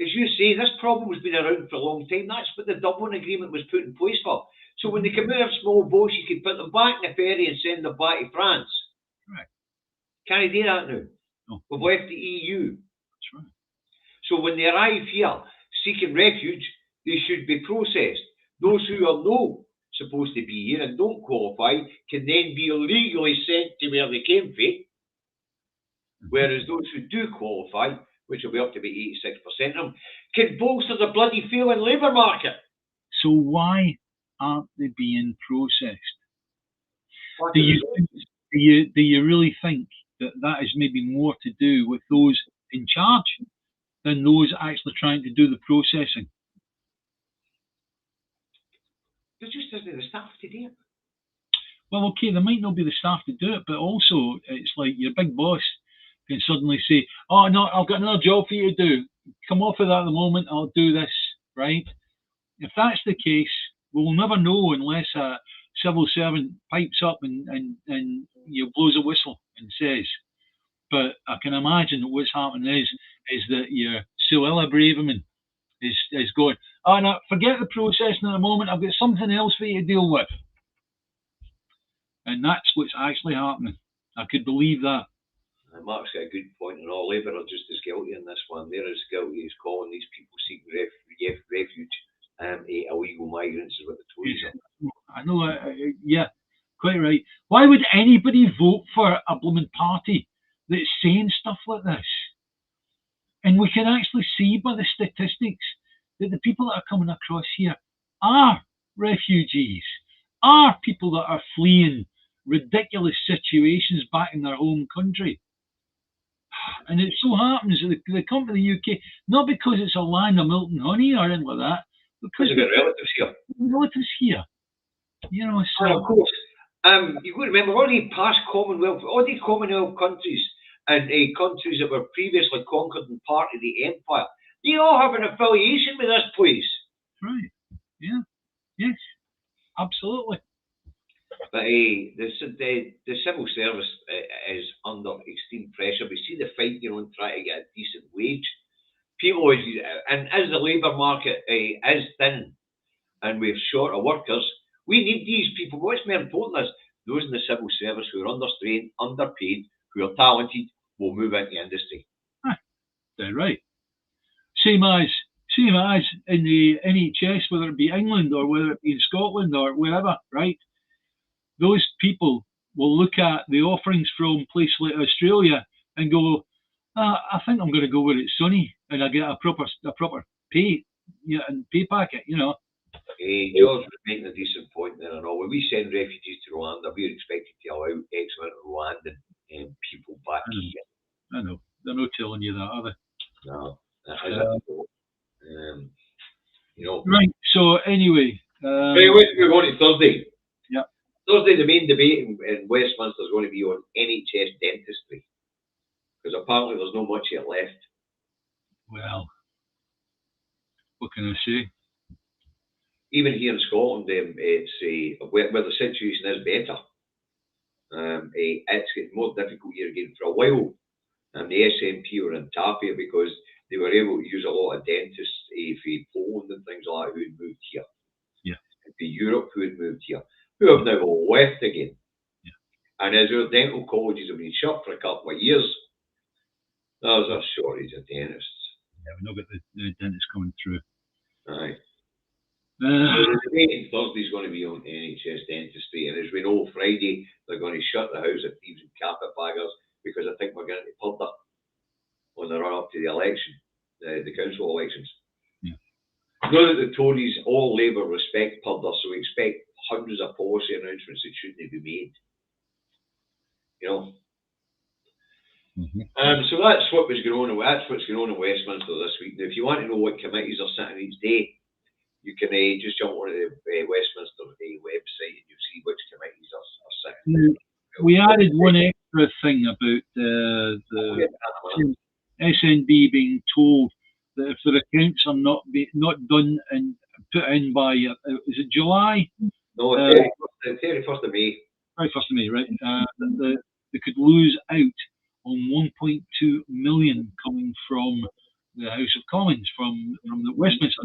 as you say, this problem has been around for a long time. That's what the Dublin Agreement was put in place for. So when they come out of small boats, you can put them back in the ferry and send them back to France. Right. Can you do that now? No. We've left the EU. That's right. So when they arrive here seeking refuge, they should be processed. Those who are not supposed to be here and don't qualify can then be illegally sent to where they came from. Whereas those who do qualify, which will be up to about 86% of them, can bolster the bloody failing labour market. So why aren't they being processed? Do you do you really think that is maybe more to do with those in charge than those actually trying to do the processing? There just isn't the staff to do it. Well, okay, there might not be the staff to do it, but also it's like your big boss can suddenly say, "Oh no, I've got another job for you to do. Come off of that at the moment. I'll do this." Right? If that's the case, we'll never know unless a civil servant pipes up and blows a whistle and says. But I can imagine that what's happening is that your Suella Braverman is going, "Oh no, forget the processing at the moment. I've got something else for you to deal with." And that's what's actually happening. I could believe that. Mark's got a good point, and all Labour are just as guilty in this one. They're as guilty as calling these people seeking refuge illegal migrants, is what the Tories are. I know, yeah, quite right. Why would anybody vote for a blooming party that's saying stuff like this? And we can actually see by the statistics that the people that are coming across here are refugees, are people that are fleeing ridiculous situations back in their home country. And it so happens that they come to the UK not because it's a land of milk and honey or anything like that, because they've got relatives here. Relatives here, you know. So and of course, you've got to remember all these past Commonwealth, all these Commonwealth countries and countries that were previously conquered and part of the empire. They all have an affiliation with this place. Right. Yeah. Yes. Absolutely. But the civil service is under extreme pressure. We see the fight, trying to get a decent wage. People, and as the labour market is thin, and we're short of workers, we need these people. What's more important is those in the civil service who are understrained, underpaid, who are talented, will move into industry. They're right. Same as in the NHS, whether it be England or whether it be in Scotland or wherever, right? Those people will look at the offerings from places like Australia and go, I think I'm going to go where it's sunny and I get a proper pay, and pay packet, George was making a decent point there and all. When we send refugees to Rwanda, we're expected to allow X amount of Rwandan people back here. I know. They're not telling you that, are they? No, that is Right. So anyway, let's move on to Thursday. Yeah. Thursday, the main debate in Westminster is going to be on NHS dentistry, because apparently there's not much yet left. Well, what can I say? Even here in Scotland, it's where the situation is better. It's getting more difficult here again for a while. And the SNP were in Tapia because they were able to use a lot of dentists from Poland and things like that who had moved here. Yeah. And from Europe who had moved here, who have now left again. Yeah. And as our dental colleges have been shut for a couple of years, there's a shortage of dentists. Yeah, we've not got the dentists coming through. Aye. So the debate Thursday is going to be on NHS dentistry, and as we know, Friday they're going to shut the house of thieves and carpetbaggers because I think we're going to purdah on the run up to the election, the council elections. Yeah. Know that the Tories, all Labour, respect purdah, so we expect hundreds of policy announcements that shouldn't be made. So that's what was going on. That's what's going on in Westminster this week. Now, if you want to know what committees are sitting each day, you can just jump on the Westminster website and you'll see which committees are sitting. We added one extra thing about the SNB being told that if their accounts are not done and put in by, is it July? No, 31st of May. 31st of May, right? That they could lose out on 1.2 million coming from the House of Commons, from the Westminster.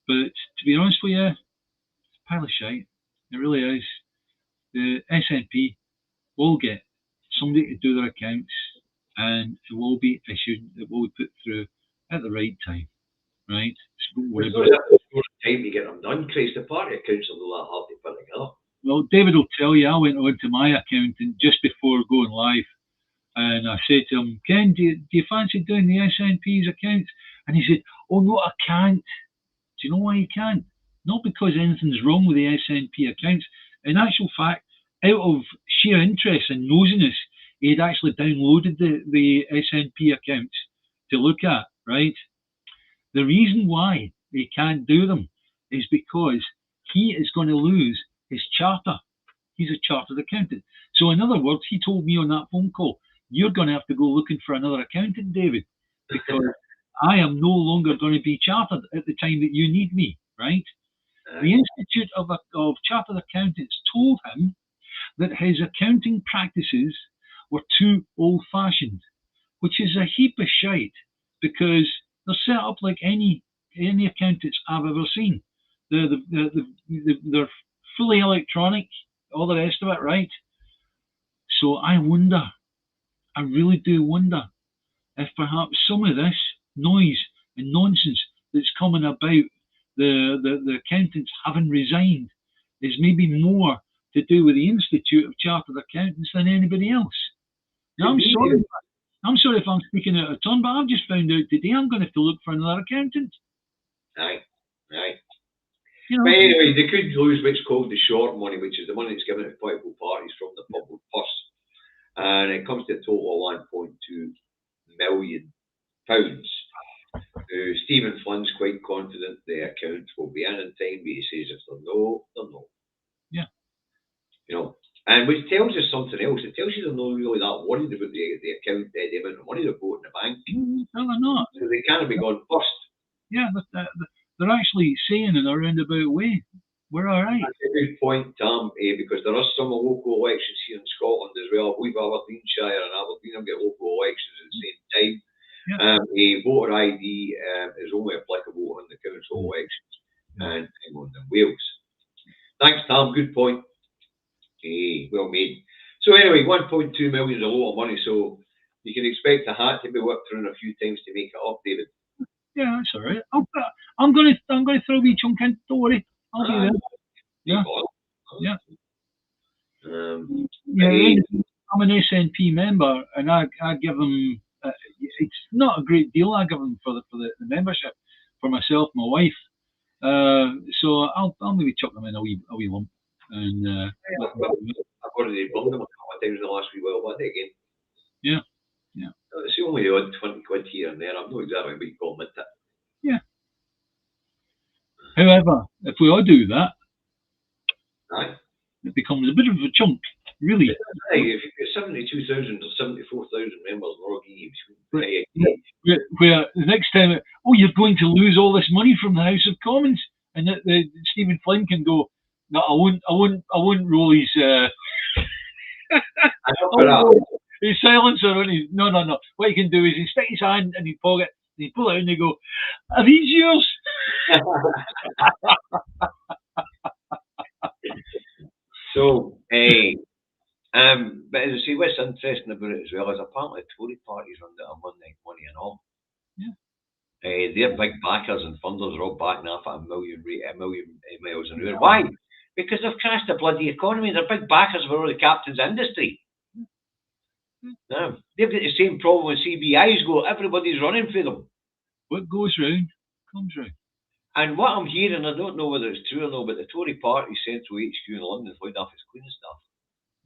But to be honest with you, it's a pile of shite. It really is. The SNP will get somebody to do their accounts, and it will be issued, it will be put through at the right time, right? So don't worry about it. Time to get them done, Christ. The party accounts are not that hard to put together. Well, David will tell you, I went on to my accountant just before going live, and I said to him, Ken, do you fancy doing the SNP's accounts? And he said, oh no, I can't. Do you know why he can't? Not because anything's wrong with the SNP accounts. In actual fact, out of sheer interest and nosiness, he had actually downloaded the SNP accounts to look at, right? The reason why he can't do them is because he is going to lose his charter. He's a chartered accountant. So in other words, he told me on that phone call, you're going to have to go looking for another accountant, David, because I am no longer going to be chartered at the time that you need me, right? The Institute of Chartered Accountants told him that his accounting practices were too old-fashioned, which is a heap of shite because they're set up like any accountants I've ever seen. They're fully electronic, all the rest of it, right? So I really do wonder if perhaps some of this noise and nonsense that's coming about the accountants having resigned is maybe more to do with the Institute of Chartered Accountants than anybody else. Now, I'm sorry if I'm speaking out of turn, but I've just found out today I'm going to have to look for another accountant. Aye. You know, But anyway, they could lose what's called the short money, which is the money that's given to political parties from the public purse. And it comes to a total of £1.2 million. Stephen Flynn's quite confident the accounts will be in time, but he says if they're no, they're no. Yeah. You know, and which tells us something else. It tells you they're not really that worried about the account, the amount of money they've got in the bank. No, they're not. So they can't be gone first. Yeah, they're actually saying in a roundabout way, we're all right. That's a good point, Tom, because there are some local elections here in Scotland as well. We've Aberdeenshire and Aberdeen have got local elections at the same time. Yeah. A voter ID is only applicable on the council elections and England and Wales. Thanks, Tom. Good point. Well made. So anyway, 1.2 million is a lot of money, so you can expect the hat to be whipped around a few times to make it up, David. Yeah, that's all right. I'm going to throw a wee chunk in. Don't worry, I'll do that. Yeah. Yeah. I'm an SNP member, and I give them. It's not a great deal. I give them for the membership for myself, my wife. So I'll maybe chuck them in a wee lump. And I've already bunged them a couple of times in the last wee while, but again. Yeah. It's only the odd 20 quid here and there. I'm not exactly what you call it. Yeah. However, if we all do that, it becomes a bit of a chunk, really. If you've got 72,000 or 74,000 members, where the next time, you're going to lose all this money from the House of Commons, and Stephen Flynn can go, no, I won't roll his. His silencer on his. No. What he can do is he stick his hand in his pocket, and he pull it out, and they go, "Are these yours?" So, but as I say, what's interesting about it as well is apparently the Tory party's run out of money and all. Yeah. Their big backers and funders are all backing off at a million miles an hour. Why? Because they've crashed the bloody economy. They're big backers for all the captain's industry. No, they've got the same problem with CBI's got. Everybody's running for them. What goes round comes round. And what I'm hearing, I don't know whether it's true or not, but the Tory party central HQ in London is laid off its cleaning staff.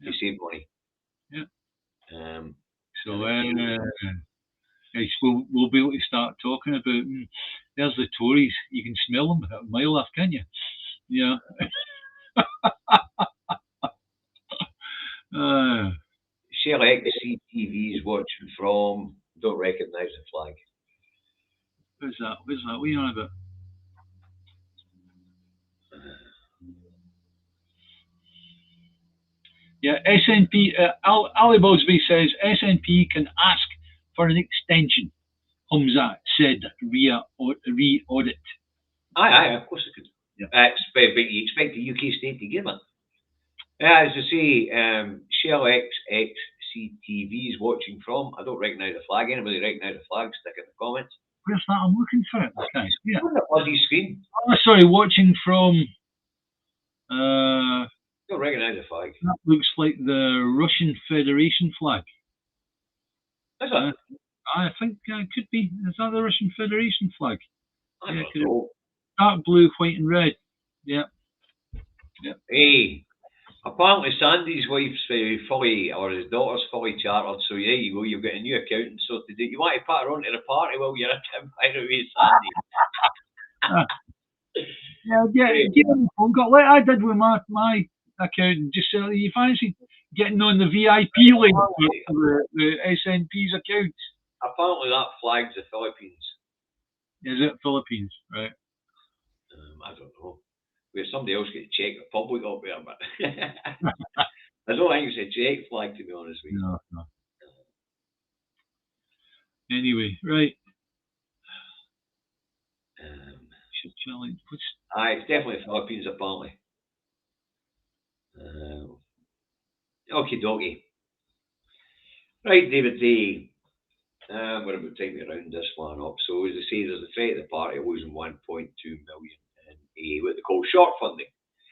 They save money. Yeah. We'll be able to start talking about. There's the Tories. You can smell them a mile off, can't you? Yeah. Shell XCTV is watching from. Don't recognise the flag. Where's that? What are you on about? Yeah, SNP. Ali Bosby says SNP can ask for an extension. Humzat said re-audit. Aye, of course it could. Yeah. But you expect the UK state to give it. As I say, Shell XCTV is watching from. I don't recognise the flag. Anybody recognise the flag? Stick it in the comments. Where's that? I'm looking for it. Okay. Yeah. On the bloody screen. Oh, sorry, watching from. Don't recognise the flag. That looks like the Russian Federation flag. Is it? I think it could be. Is that the Russian Federation flag? I don't know. Dark blue, white, and red. Yeah. Hey, Apparently, Sandy's wife's fully, or his daughter's fully chartered. So yeah, you go. You've got a new accountant. So to do, you want to put her onto the party while you're at him, by the way, Sandy. Give him a phone call. Like I did with my accountant. Just say, you fancy getting on the VIP link for the SNP's account? Apparently, that flags the Philippines. Is it Philippines? Right. I don't know. Where somebody else get Czech Republic up there, but I don't think it's a Czech flag, to be honest with you. No. Anyway, right. It's definitely Philippines, apparently. Okie dokie. Right, David D. We're about time to round this one up. So, as I say, there's a threat of the party losing 1.2 million in what they call short funding.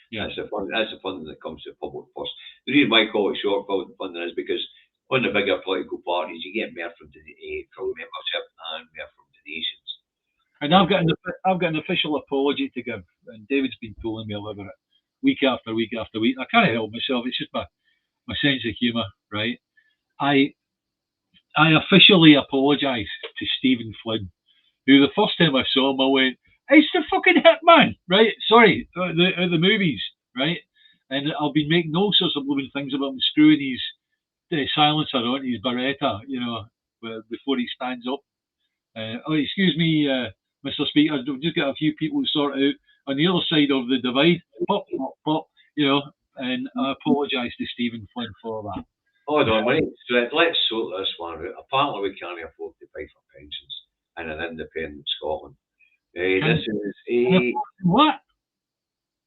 Yeah. That's the funding that comes to public purse. The reason why I call it short funding is because on the bigger political parties, you get more from membership and more from donations. And I've got an official apology to give, and David's been pulling me all over it week after week after week. I can't help myself. It's just my sense of humour, right? I officially apologise to Stephen Flynn, who the first time I saw him, I went, "It's the fucking hitman," right? Sorry, the movies, right? And I've been making all sorts of blooming things about him screwing his silencer on his Beretta, before he stands up. Excuse me, Mr. Speaker, I've just got a few people to sort out on the other side of the divide. Pop, pop, pop, and I apologise to Stephen Flynn for that. Hold on, let's sort this one out. Apparently, we can't afford to pay for pensions in an independent Scotland. This is what?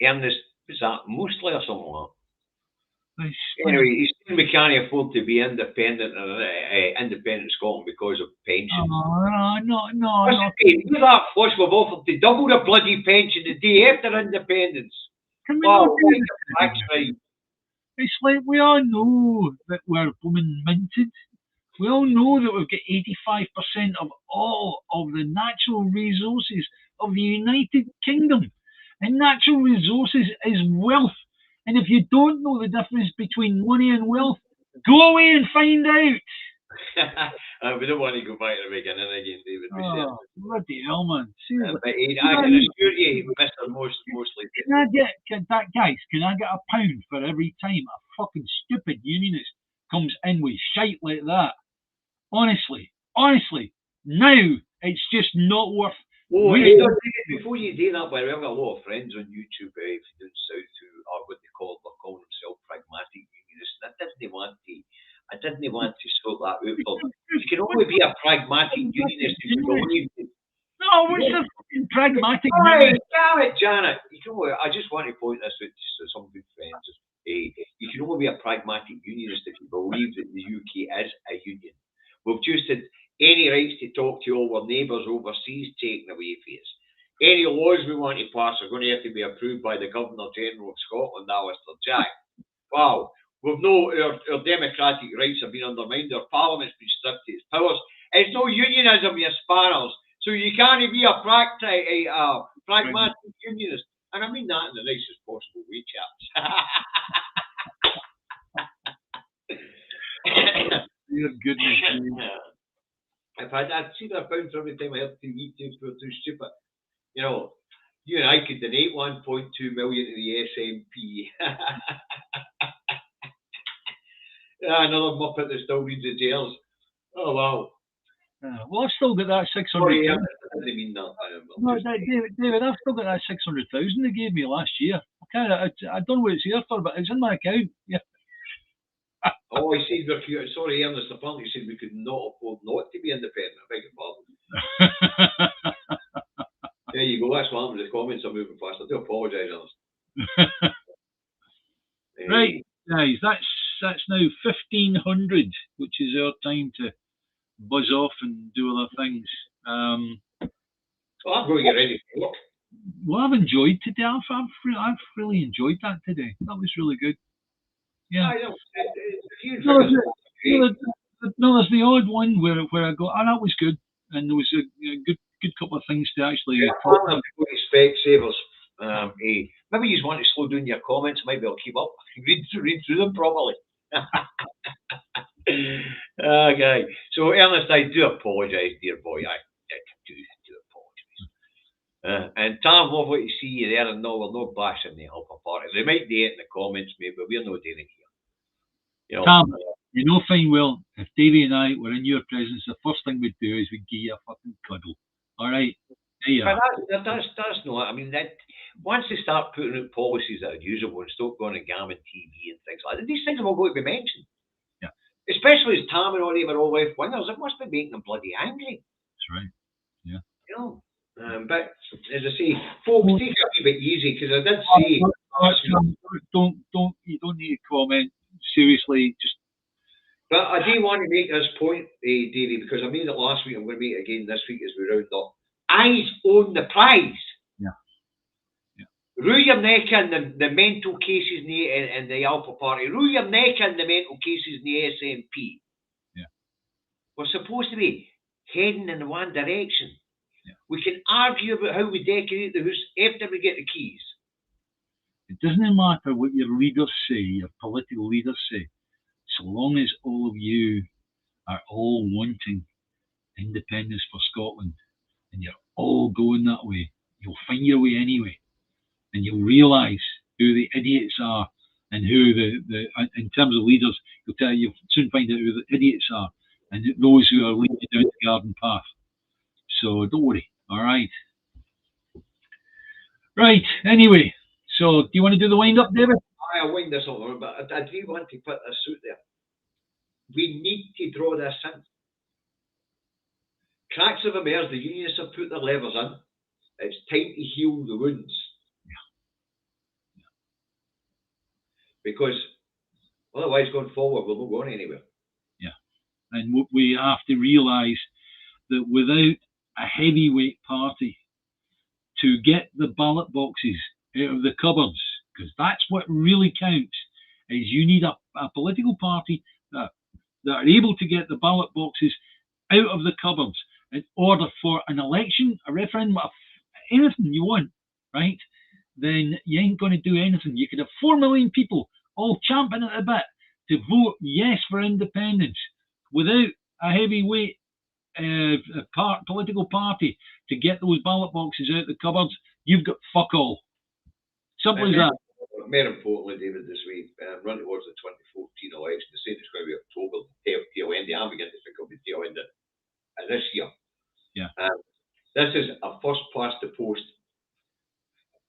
Ernest, is that mostly or something like that? Anyway, he's saying we can't afford to be independent in independent Scotland because of pension. No. Look at that flush we've offered to double the bloody pension the day after independence. It's like we all know that we're blooming minted. We all know that we've got 85% of all of the natural resources of the United Kingdom. And natural resources is wealth. And if you don't know the difference between money and wealth, go away and find out. We don't want to go back to the beginning again, David. Bloody hell, man. But I can assure you, Mr. Mostly. Can I get a pound for every time a fucking stupid unionist comes in with shite like that? Honestly, now it's just not worth. Before you do that, by the way, I've got a lot of friends on YouTube down south who are what they call themselves pragmatic unionists. I didn't want to sort that out for them. You can only be a pragmatic unionist if you believe it. No, what's the fucking pragmatic unionist? Damn it, Janet. I just want to point this out to some good friends. You can only be a pragmatic unionist if you believe that the UK is a union. We've just had any rights to talk to all our neighbours overseas taken away from us. Any laws we want to pass are going to have to be approved by the Governor-General of Scotland, Alistair Jack. Wow. We've our democratic rights have been undermined, our parliament's been stripped of its powers. It's no unionism, you spanners. So you can't be a pragmatic unionist. And I mean that in the nicest possible way, chaps. Your goodness. If I'd seen a pound for every time I heard TV tapes were too stupid. You and I could donate 1.2 million to the SNP. Another muppet that still reads the jails. Oh, wow. Well, I've still got that 600. Sorry, I didn't mean that. David, I've still got that 600,000 they gave me last year. I don't know what it's here for, but it's in my account. Yeah. Oh, I see. Sorry, Ernest. Apparently, you said we could not afford not to be independent. I beg your pardon. There you go. That's what happened. The comments are moving fast. I do apologise, Ernest. Right, guys. That's now 1500, which is our time to buzz off and do other things. I'm going to get ready for work. Well, I've enjoyed today. I've really enjoyed that today. That was really good. Yeah. There's the odd one where I go, that was good, and there was a good couple of things to actually. Specsavers. Maybe you want to slow down your comments. Maybe I'll keep up. Read through them properly. Okay. So, Ernest, I do apologise, dear boy. I do apologise. And Tom, lovely to see you there. And no, we're not bashing the Alpha Party. They might do it in the comments, mate, but we're not doing it here. You know, Tom, you know fine well, if Davey and I were in your presence, the first thing we'd do is we'd give you a fucking cuddle. All right? There you are. That's not. I mean, that once they start putting out policies that are usable and stop going to gammon TV and things like that, these things are all going to be mentioned. Yeah. Especially as Tam and all them are all left wingers, it must be making them bloody angry. That's right. Yeah. You know. But as I say, folks, take it a wee bit easy because I did say. You don't need to comment. Seriously, just. But I do want to make this point, Davey, because I made it last week. I'm going to make it again this week as we round up. Eyes own the prize. Yeah. Rule your neck in the mental cases in the Alpha Party. Rule your neck in the mental cases in the SNP. Yeah. We're supposed to be heading in one direction. Yeah. We can argue about how we decorate the house after we get the keys. It doesn't matter what your leaders say, your political leaders say, so long as all of you are all wanting independence for Scotland and you're all going that way, you'll find your way anyway. And you'll realise who the idiots are and who in terms of leaders, you'll soon find out who the idiots are and those who are leading you down the garden path. So don't worry, all right? Right, anyway, so do you want to do the wind up, David? I'll wind this up, but I do want to put this out there. We need to draw this in. Cracks have emerged, the unionists have put their levers in. It's time to heal the wounds. Yeah. Because otherwise, going forward, we're not going anywhere. Yeah. And we have to realise that without a heavyweight party to get the ballot boxes out of the cupboards, because that's what really counts, is you need a political party that are able to get the ballot boxes out of the cupboards in order for an election, a referendum, anything you want, right? Then you ain't going to do anything. You could have 4 million people all champing at the bit to vote yes for independence without a heavyweight political party to get those ballot boxes out of the cupboards. You've got fuck all. Simple as that. More importantly, David, this week, run towards the 2014 election, the same it's going to be October, tail end. I'm beginning to think it'll be tail end of this year. Yeah. This is a first past the post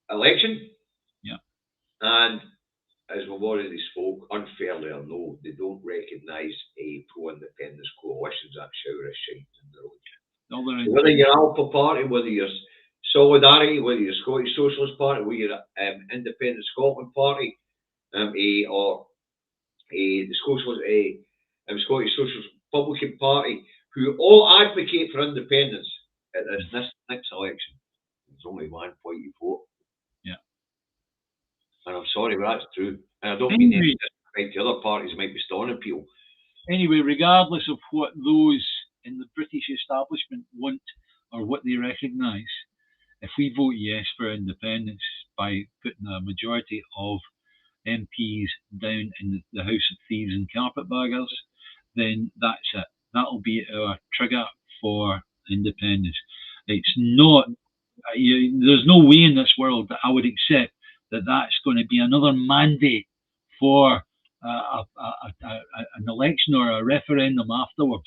election. Yeah. And as we've already spoke, unfairly or no, they don't recognise a pro-independence coalitions that shower of shite in the road. No, whether you're Alpha Party, whether you're Solidarity, whether you're Scottish Socialist Party, whether you're Independent Scotland Party, or the Scottish Socialist Republican Party, who all advocate for independence at this next election. There's only one point you vote. Yeah. And I'm sorry, but that's true. And I don't mean that the other parties might be stoning people. Anyway, regardless of what those in the British establishment want or what they recognise, if we vote yes for independence by putting a majority of MPs down in the House of Thieves and Carpetbaggers, then that's it. That'll be our trigger for independence. It's not, there's no way in this world that I would accept that that's going to be another mandate for an election or a referendum afterwards.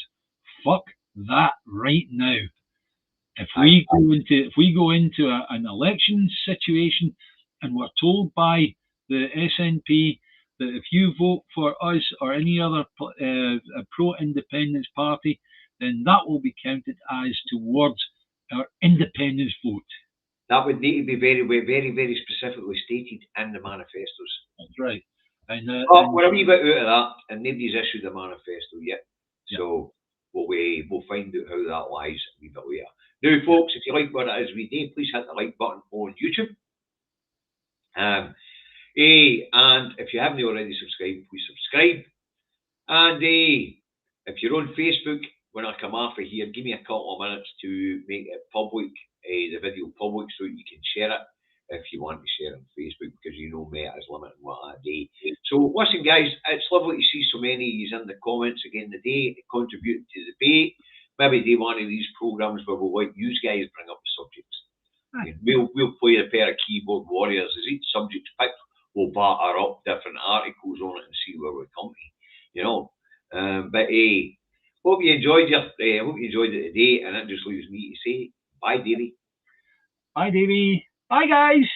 Fuck that right now. If we go into an election situation and we're told by the SNP that if you vote for us or any other pro-independence party, then that will be counted as towards our independence vote. That would need to be very, very, very specifically stated in the manifestos. That's right. And we're a wee bit out of that, and nobody's issued a manifesto yet. Yeah. So we'll find out how that lies a wee bit later. Now, folks, if you like what it is we do, please hit the like button on YouTube. And if you haven't already subscribed, please subscribe. And if you're on Facebook, when I come off of here, give me a couple of minutes to make it public, the video public, so you can share it if you want listen, guys, it's lovely to see so many of you in the comments again today, contributing to the debate. Maybe do one of these programs where we'll let you guys bring up the subjects. We'll play a pair of keyboard warriors. As each subject's picked, we'll batter up different articles on it and see where we come to. You know. But hope you enjoyed it today, and that just leaves me to say bye, Davey. Bye, Davey. Bye, guys.